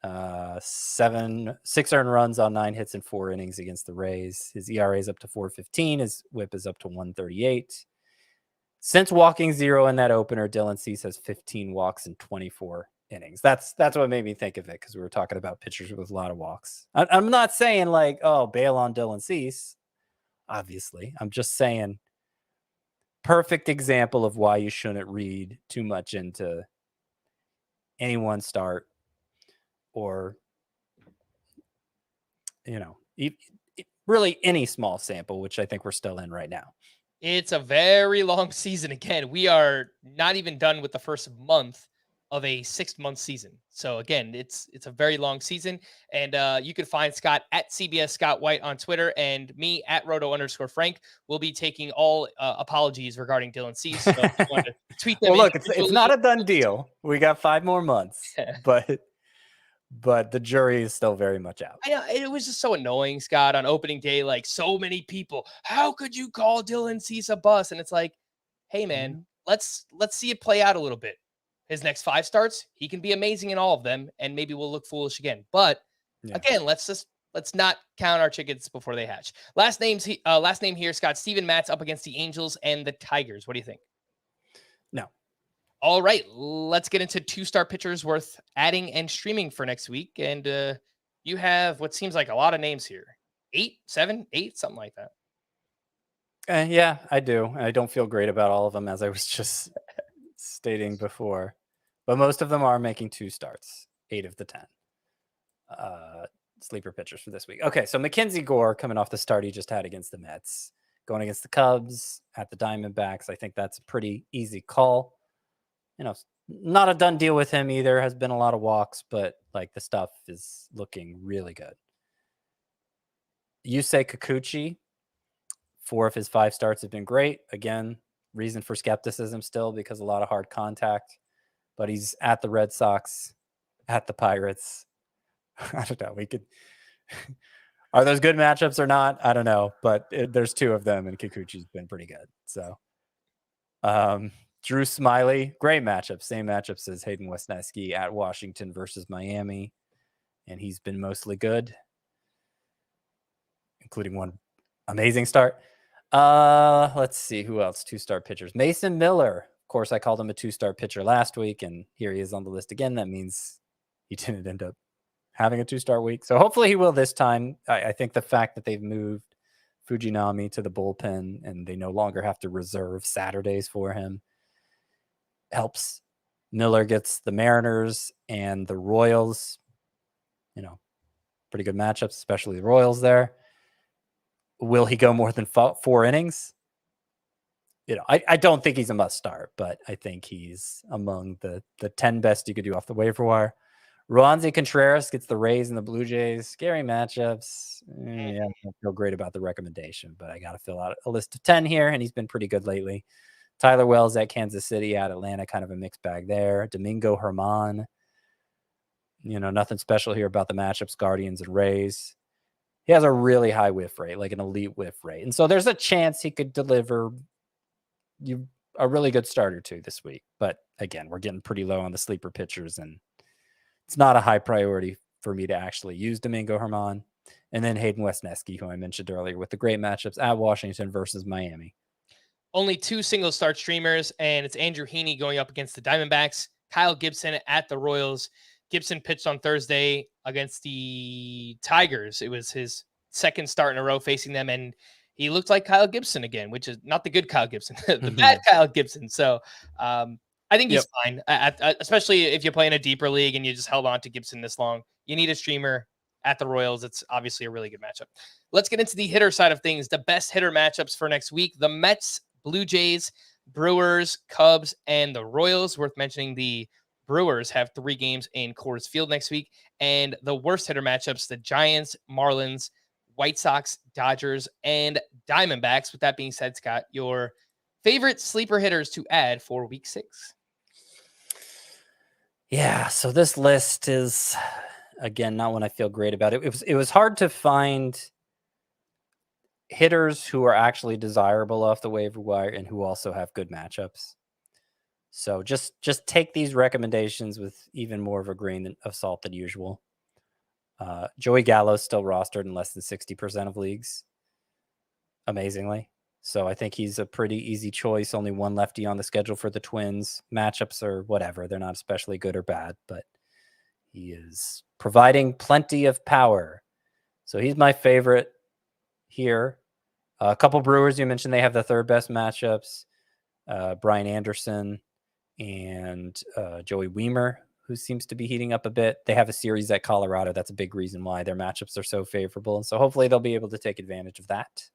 6 earned runs on 9 hits in 4 innings against the Rays. His ERA is up to 4.15. His WHIP is up to 138. Since walking 0 in that opener, Dylan Cease has 15 walks in 24 innings. That's what made me think of it, because we were talking about pitchers with a lot of walks. I'm not saying like, oh, bail on Dylan Cease. Obviously, I'm just saying perfect example of why you shouldn't read too much into any one start, or, really any small sample, which I think we're still in right now. It's a very long season. Again, we are not even done with the first month of a 6-month season. So again, it's a very long season. And you can find Scott at CBS Scott White on Twitter, and me at Roto_Frank. We'll be taking all apologies regarding Dylan Cease. So if you want to tweet them. Well, look, it's not a done deal. We got 5 more months, but the jury is still very much out. I know, it was just so annoying, Scott, on opening day. Like, so many people, how could you call Dylan Cease a bust? And it's like, hey man, let's see it play out a little bit. His next 5 starts, he can be amazing in all of them, and maybe we'll look foolish again. But again, let's not count our chickens before they hatch. Last name here, Scott. Steven Matz up against the Angels and the Tigers. What do you think? No. All right, let's get into 2-star pitchers worth adding and streaming for next week. And you have what seems like a lot of names here. 8, 7, 8, something like that. Yeah, I do. I don't feel great about all of them, as I was just stating before. But most of them are making 2 starts, 8 of the 10. Sleeper pitchers for this week. Okay, so Mackenzie Gore coming off the start he just had against the Mets, going against the Cubs, at the Diamondbacks. I think that's a pretty easy call. Not a done deal with him either. Has been a lot of walks, but like the stuff is looking really good. Yusei Kikuchi, 4 of his 5 starts have been great. Again, reason for skepticism still, because a lot of hard contact, but he's at the Red Sox, at the Pirates. I don't know. We could, are those good matchups or not? I don't know, but there's 2 of them, and Kikuchi's been pretty good. So, Drew Smiley, great matchup. Same matchups as Hayden Wesneski at Washington versus Miami. And he's been mostly good, including one amazing start. Let's see who else. 2-star pitchers. Mason Miller. Of course, I called him a 2-star pitcher last week, and here he is on the list again. That means he didn't end up having a 2-star week. So hopefully he will this time. I think the fact that they've moved Fujinami to the bullpen and they no longer have to reserve Saturdays for him helps. Miller gets the Mariners and the Royals, pretty good matchups, especially the Royals there. Will he go more than 4 innings? I don't think he's a must start, but I think he's among the 10 best you could do off the waiver wire. Roansy Contreras gets the Rays and the Blue Jays. Scary matchups. I don't feel great about the recommendation, but I got to fill out a list of 10 here, and he's been pretty good lately. Tyler Wells at Kansas City, at Atlanta, kind of a mixed bag there. Domingo Germán, nothing special here about the matchups, Guardians and Rays. He has a really high whiff rate, like an elite whiff rate. And so there's a chance he could deliver you a really good start or 2 this week. But again, we're getting pretty low on the sleeper pitchers, and it's not a high priority for me to actually use Domingo Germán. And then Hayden Wesneski, who I mentioned earlier, with the great matchups at Washington versus Miami. Only 2 single-start streamers, and it's Andrew Heaney going up against the Diamondbacks. Kyle Gibson at the Royals. Gibson pitched on Thursday against the Tigers. It was his 2nd start in a row facing them, and he looked like Kyle Gibson again, which is not the good Kyle Gibson, the bad Kyle Gibson. So I think he's fine, especially if you're playing a deeper league and you just held on to Gibson this long. You need a streamer at the Royals. It's obviously a really good matchup. Let's get into the hitter side of things. The best hitter matchups for next week. The Mets, Blue Jays, Brewers, Cubs, and the Royals. Worth mentioning, the Brewers have 3 games in Coors Field next week. And the worst hitter matchups, the Giants, Marlins, White Sox, Dodgers, and Diamondbacks. With that being said, Scott, your favorite sleeper hitters to add for week 6? Yeah, so this list is, again, not one I feel great about. It was hard to find hitters who are actually desirable off the waiver wire and who also have good matchups. So just take these recommendations with even more of a grain of salt than usual. Joey Gallo's still rostered in less than 60% of leagues, amazingly. So I think he's a pretty easy choice. Only one lefty on the schedule for the Twins. Matchups are whatever. They're not especially good or bad, but he is providing plenty of power. So he's my favorite here. A couple Brewers, you mentioned they have the third best matchups. Brian Anderson and Joey Weimer, who seems to be heating up a bit. They have a series at Colorado. That's a big reason why their matchups are so favorable. And so hopefully they'll be able to take advantage of that.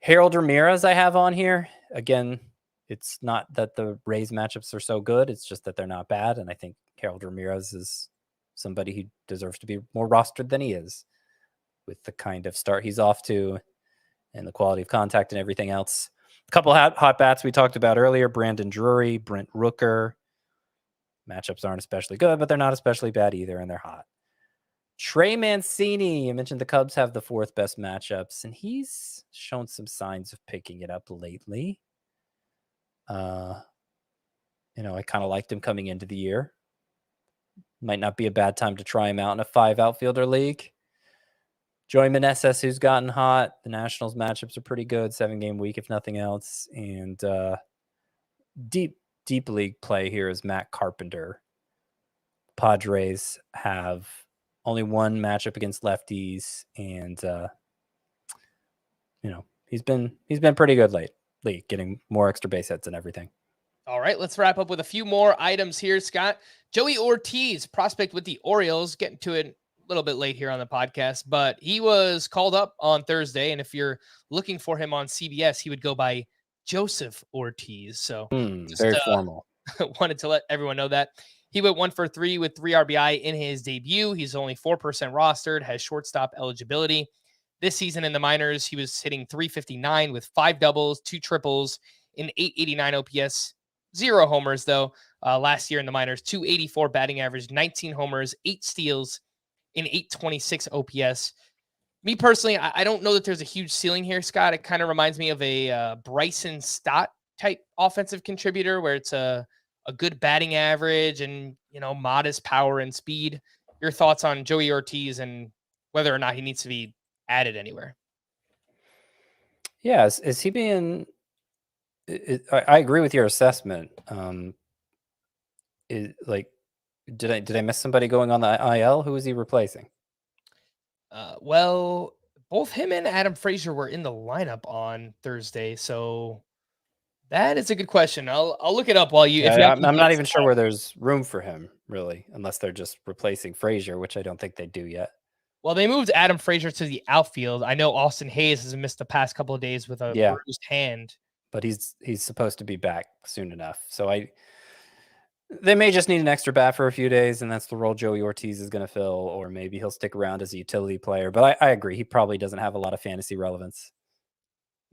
Harold Ramirez I have on here. Again, it's not that the Rays matchups are so good. It's just that they're not bad. And I think Harold Ramirez is somebody who deserves to be more rostered than he is with the kind of start he's off to and the quality of contact and everything else. A couple hot bats we talked about earlier, Brandon Drury, Brent Rooker. Matchups aren't especially good, but they're not especially bad either, and they're hot. Trey Mancini, I mentioned the Cubs have the 4th best matchups, and he's shown some signs of picking it up lately. I kind of liked him coming into the year. Might not be a bad time to try him out in a 5 outfielder league. Joey Meneses, who's gotten hot. The Nationals matchups are pretty good, 7-game week if nothing else. And deep league play here is Matt Carpenter. Padres have only one matchup against lefties, and he's been pretty good lately, getting more extra base hits and everything. All right, let's wrap up with a few more items here, Scott. Joey Ortiz, prospect with the Orioles, getting to it a little bit late here on the podcast, but he was called up on Thursday, and if you're looking for him on CBS, he would go by Joseph Ortiz. So very formal. Wanted to let everyone know that. He went 1 for 3 with 3 RBI in his debut. He's only 4% rostered, has shortstop eligibility. This season in the minors, he was hitting .359 with 5 doubles, 2 triples, in .889 OPS, 0 homers though. Last year in the minors, .284 batting average, 19 homers, 8 steals, in .826 OPS. Me personally, I don't know that there's a huge ceiling here, Scott. It kind of reminds me of a Bryson Stott type offensive contributor where it's a good batting average and, modest power and speed. Your thoughts on Joey Ortiz and whether or not he needs to be added anywhere? Yeah, is he being... I agree with your assessment. Did I miss somebody going on the IL? Who is he replacing? Well, both him and Adam Frazier were in the lineup on Thursday, so that is a good question. I'll look it up while you. I'm not even sure where there's room for him, really, unless they're just replacing Frazier, which I don't think they do yet. Well, they moved Adam Frazier to the outfield. I know Austin Hayes has missed the past couple of days with a bruised hand, but he's supposed to be back soon enough. So they may just need an extra bat for a few days, and that's the role Joey Ortiz is going to fill, or maybe he'll stick around as a utility player. But I agree, he probably doesn't have a lot of fantasy relevance.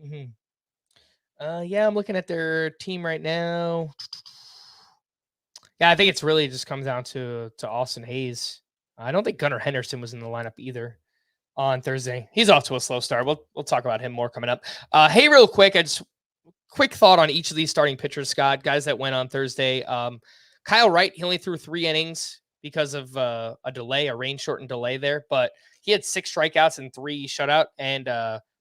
Mm-hmm. Yeah, I'm looking at their team right now. Yeah, I think it's really just comes down to Austin Hayes. I don't think Gunnar Henderson was in the lineup either on Thursday. He's off to a slow start. We'll talk about him more coming up. Hey, real quick, quick thought on each of these starting pitchers, Scott, guys that went on Thursday. Kyle Wright, he only threw 3 innings because of a rain-shortened delay there, but he had 6 strikeouts and 3 shutout, and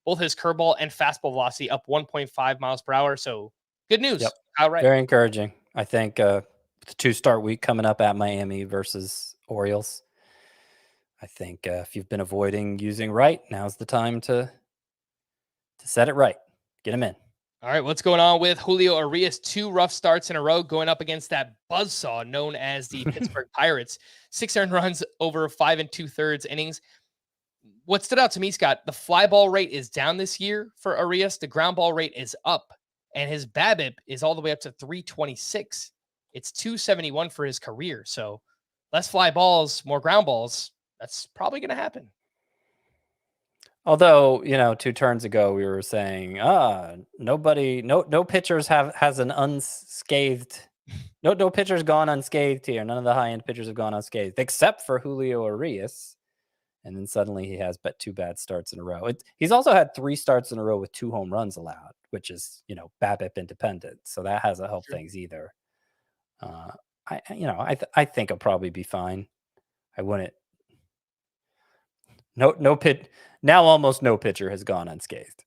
both his curveball and fastball velocity up 1.5 miles per hour. So good news. Yep. Kyle Wright. Very encouraging. I think the 2-start week coming up at Miami versus Orioles. I think if you've been avoiding using Wright, now's the time to set it right. Get him in. All right, what's going on with Julio Urias? 2 rough starts in a row going up against that buzzsaw known as the Pittsburgh Pirates. 6 earned runs over 5 2/3 innings. What stood out to me, Scott, the fly ball rate is down this year for Urias. The ground ball rate is up and his BABIP is all the way up to 326. It's 271 for his career. So less fly balls, more ground balls. That's probably going to happen. Although, 2 turns ago we were saying, no pitchers has an unscathed, no pitchers gone unscathed here. None of the high end pitchers have gone unscathed except for Julio Urias. And then suddenly he has 2 bad starts in a row. He's also had 3 starts in a row with 2 home runs allowed, which is, BABIP independent. So that hasn't helped things either. I think I'll probably be fine. I wouldn't. No pit. Now almost no pitcher has gone unscathed.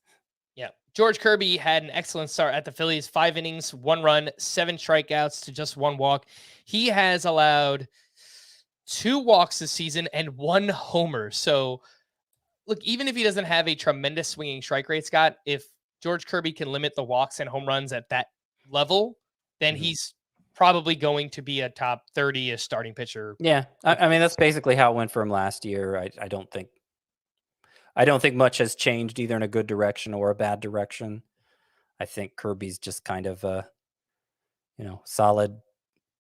Yeah. George Kirby had an excellent start at the Phillies. 5 innings, 1 run, 7 strikeouts to just 1 walk. He has allowed 2 walks this season and 1 homer. So look, even if he doesn't have a tremendous swinging strike rate, Scott, if George Kirby can limit the walks and home runs at that level, then he's probably going to be a top 30 starting pitcher. Yeah. I mean, that's basically how it went for him last year. I don't think much has changed either in a good direction or a bad direction. I think Kirby's just kind of a, solid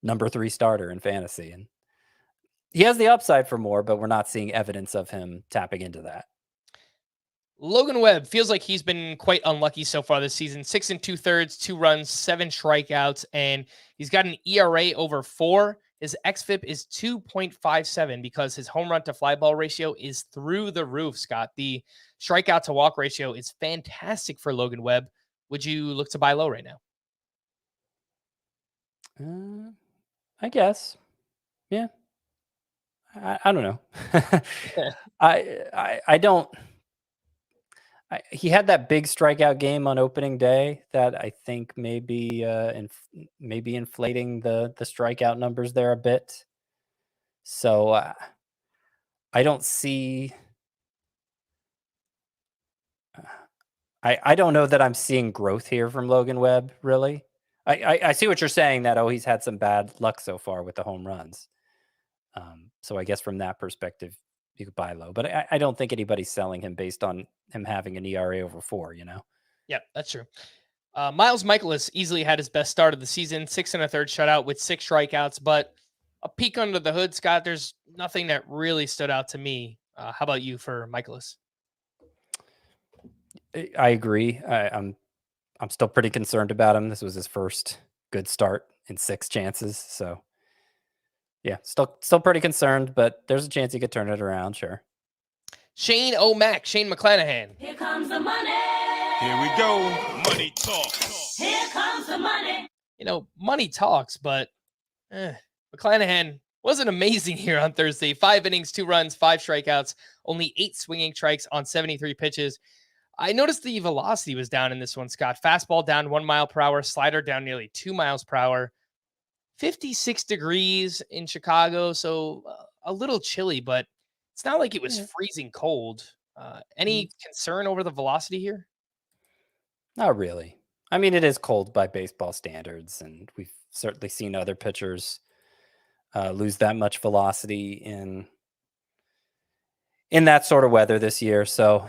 number 3 starter in fantasy. And he has the upside for more, but we're not seeing evidence of him tapping into that. Logan Webb feels like he's been quite unlucky so far this season. 6 2/3, 2 runs, 7 strikeouts, and he's got an ERA over 4. His xFIP is 2.57 because his home run to fly ball ratio is through the roof, Scott. The strikeout to walk ratio is fantastic for Logan Webb. Would you look to buy low right now? I guess. Yeah. I don't know. I don't. He had that big strikeout game on opening day that I think maybe inflating the strikeout numbers there a bit. So I don't see. I don't know that I'm seeing growth here from Logan Webb, really. I see what you're saying that, he's had some bad luck so far with the home runs. So I guess from that perspective, you could buy low, but I don't think anybody's selling him based on him having an ERA over 4, Yeah, that's true. Miles Michaelis easily had his best start of the season, 6 1/3 shutout with 6 strikeouts, but a peek under the hood, Scott, there's nothing that really stood out to me. How about you for Michaelis? I agree. I'm still pretty concerned about him. This was his first good start in 6 chances. So yeah, still pretty concerned, but there's a chance he could turn it around. Sure. Shane O'Mac, Shane McClanahan. Here comes the money. Here we go. Money talk. Here comes the money. Money talks, but McClanahan wasn't amazing here on Thursday. 5 innings, 2 runs, 5 strikeouts, only 8 swinging strikes on 73 pitches. I noticed the velocity was down in this one, Scott. Fastball down 1 mile per hour, slider down nearly 2 miles per hour. 56 degrees in Chicago, so a little chilly, but it's not like it was freezing cold. Any concern over the velocity here? Not really. I mean, it is cold by baseball standards, and we've certainly seen other pitchers lose that much velocity in that sort of weather this year. So,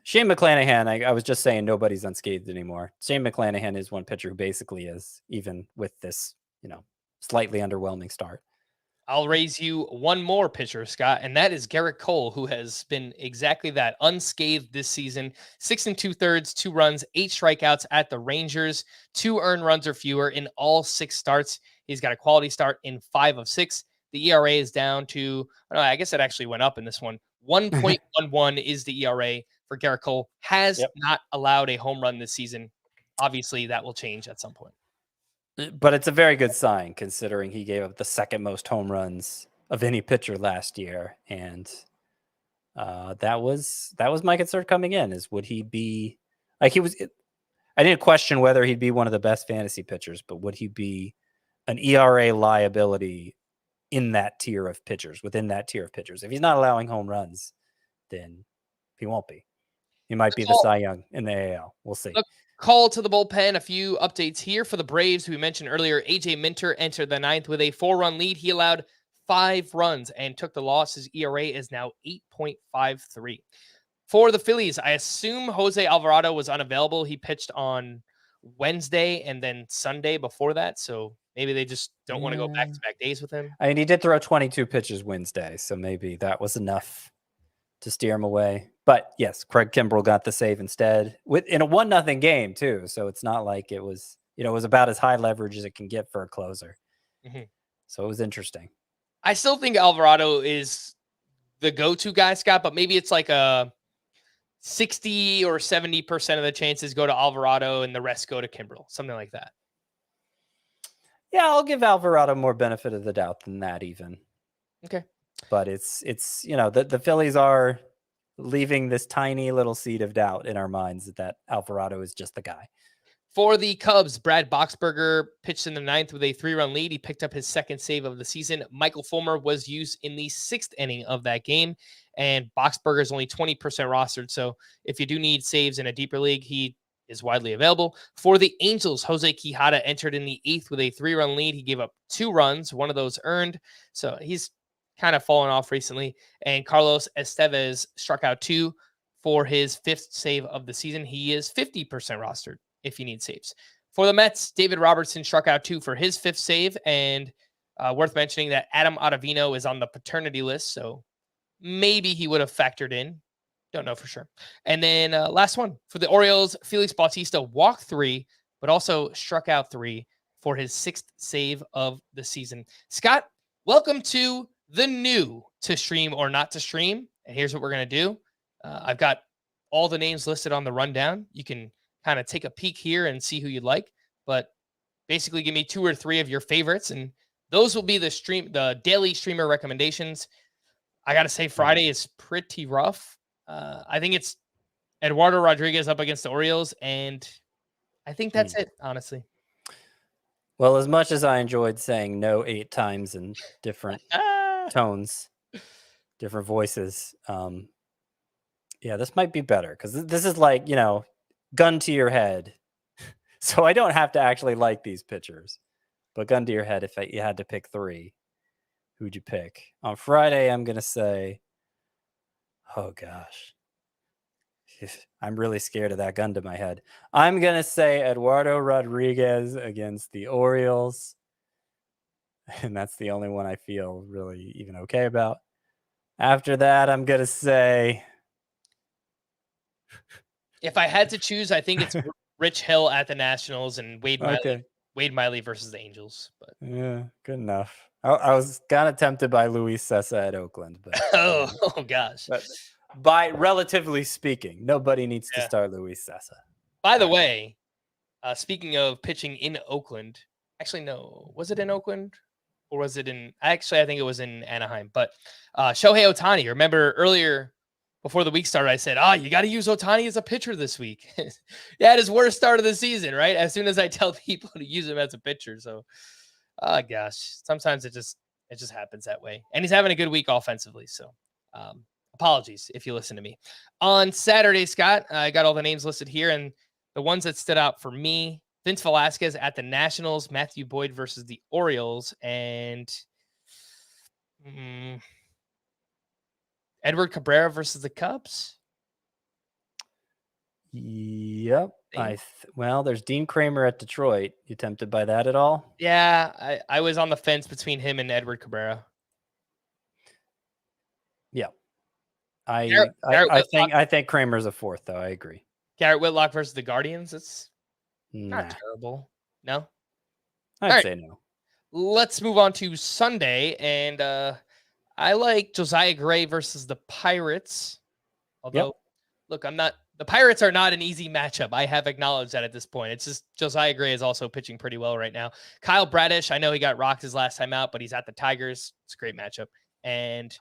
Shane McClanahan, I was just saying nobody's unscathed anymore. Shane McClanahan is one pitcher who basically is, even with this, slightly underwhelming start. I'll raise you one more pitcher, Scott, and that is Garrett Cole, who has been exactly that, unscathed this season. 6 2/3, 2 runs, 8 strikeouts at the Rangers, 2 earned runs or fewer in all 6 starts. He's got a quality start in 5 of 6. The ERA is down to, I guess it actually went up in this one. 1.11 is the ERA for Garrett Cole. Has not allowed a home run this season. Obviously, that will change at some point. But it's a very good sign considering he gave up the 2nd most home runs of any pitcher last year. And that was my concern coming in, is would he be like I didn't question whether he'd be one of the best fantasy pitchers, but would he be an ERA liability in that tier of pitchers, within that tier of pitchers? If he's not allowing home runs, then he won't be. He might be the Cy Young in the AL. We'll see. Call to the bullpen. A few updates here for the Braves. We mentioned earlier, AJ Minter entered the 9th with a 4-run lead. He allowed 5 runs and took the loss. His ERA is now 8.53. For the Phillies, I assume Jose Alvarado was unavailable. He pitched on Wednesday and then Sunday before that. So maybe they just don't want to go back-to-back days with him. I mean, he did throw 22 pitches Wednesday, so maybe that was enough to steer him away. But yes, Craig Kimbrell got the save instead in a 1-0 game too. So it's not like it was, it was about as high leverage as it can get for a closer. Mm-hmm. So it was interesting. I still think Alvarado is the go-to guy, Scott, but maybe it's like a 60 or 70% of the chances go to Alvarado and the rest go to Kimbrell, something like that. Yeah, I'll give Alvarado more benefit of the doubt than that even. Okay. But it's the Phillies are leaving this tiny little seed of doubt in our minds that Alvarado is just the guy. For the Cubs, Brad Boxberger pitched in the 9th with a 3-run lead. He picked up his second save of the season. Michael Fulmer was used in the 6th inning of that game, and Boxberger is only 20% rostered. So if you do need saves in a deeper league, he is widely available. For the Angels, Jose Quijada entered in the 8th with a 3-run lead. He gave up 2 runs, one of those earned. So he's kind of fallen off recently. And Carlos Estevez struck out 2 for his 5th save of the season. He is 50% rostered if you need saves. For the Mets, David Robertson struck out 2 for his 5th save, and worth mentioning that Adam Ottavino is on the paternity list, so maybe he would have factored in. Don't know for sure. And then last one for the Orioles, Felix Bautista walked 3, but also struck out 3 for his 6th save of the season. Scott, welcome to the new to stream or not to stream. And here's what we're going to do. I've got all the names listed on the rundown. You can kind of take a peek here and see who you'd like, but basically give me 2 or 3 of your favorites, and those will be the daily streamer recommendations. I got to say Friday is pretty rough. I think it's Eduardo Rodriguez up against the Orioles, and I think that's it, honestly. Well, as much as I enjoyed saying no 8 times in different tones, different voices, yeah, this might be better because this is like, gun to your head. So I don't have to actually like these pitchers, but gun to your head, if you had to pick 3, who'd you pick? On Friday, I'm going to say, oh gosh, I'm really scared of that gun to my head. I'm going to say Eduardo Rodriguez against the Orioles. And that's the only one I feel really even okay about. After that, I'm going to say, if I had to choose, I think it's Rich Hill at the Nationals and Wade Miley versus the Angels. But yeah, good enough. I was kind of tempted by Luis Sessa at Oakland, but oh gosh. But by relatively speaking, nobody needs to start Luis Sessa. By the way, speaking of pitching in Oakland, actually no, was it in Oakland or was it in? Actually, I think it was in Anaheim. But Shohei Ohtani. Remember earlier? Before the week started, I said, you got to use Ohtani as a pitcher this week. He had his worst start of the season, right? As soon as I tell people to use him as a pitcher. So, gosh, sometimes it just happens that way. And he's having a good week offensively. So, apologies if you listen to me. On Saturday, Scott, I got all the names listed here. And the ones that stood out for me, Vince Velasquez at the Nationals, Matthew Boyd versus the Orioles, and Edward Cabrera versus the Cubs. Yep. Well, there's Dean Kramer at Detroit. You tempted by that at all? Yeah, I was on the fence between him and Edward Cabrera. Yeah. I think Kramer's a 4th, though. I agree. Garrett Whitlock versus the Guardians. It's not terrible. No? I'd say no. Let's move on to Sunday, and I like Josiah Gray versus the Pirates. Although, look, the Pirates are not an easy matchup. I have acknowledged that at this point. It's just Josiah Gray is also pitching pretty well right now. Kyle Bradish, I know he got rocked his last time out, but he's at the Tigers. It's a great matchup. And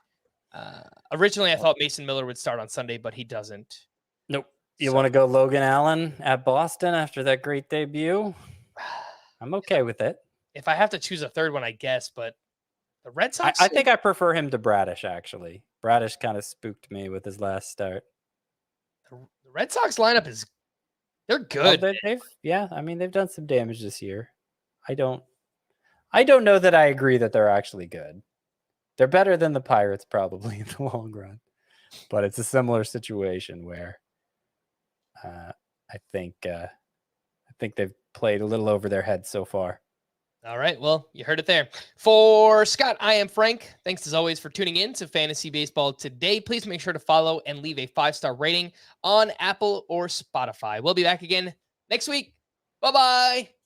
originally I thought Mason Miller would start on Sunday, but he doesn't. Nope. You want to go Logan Allen at Boston after that great debut? I'm okay with it. If I have to choose a third one, I guess, but the Red Sox? I think I prefer him to Bradish, actually. Bradish kind of spooked me with his last start. The Red Sox lineup they're good. They've done some damage this year. I don't know that I agree that they're actually good. They're better than the Pirates probably in the long run, but it's a similar situation where I think think they've played a little over their heads so far. All right. Well, you heard it there. For Scott, I am Frank. Thanks as always for tuning in to Fantasy Baseball today. Please make sure to follow and leave a 5-star rating on Apple or Spotify. We'll be back again next week. Bye-bye.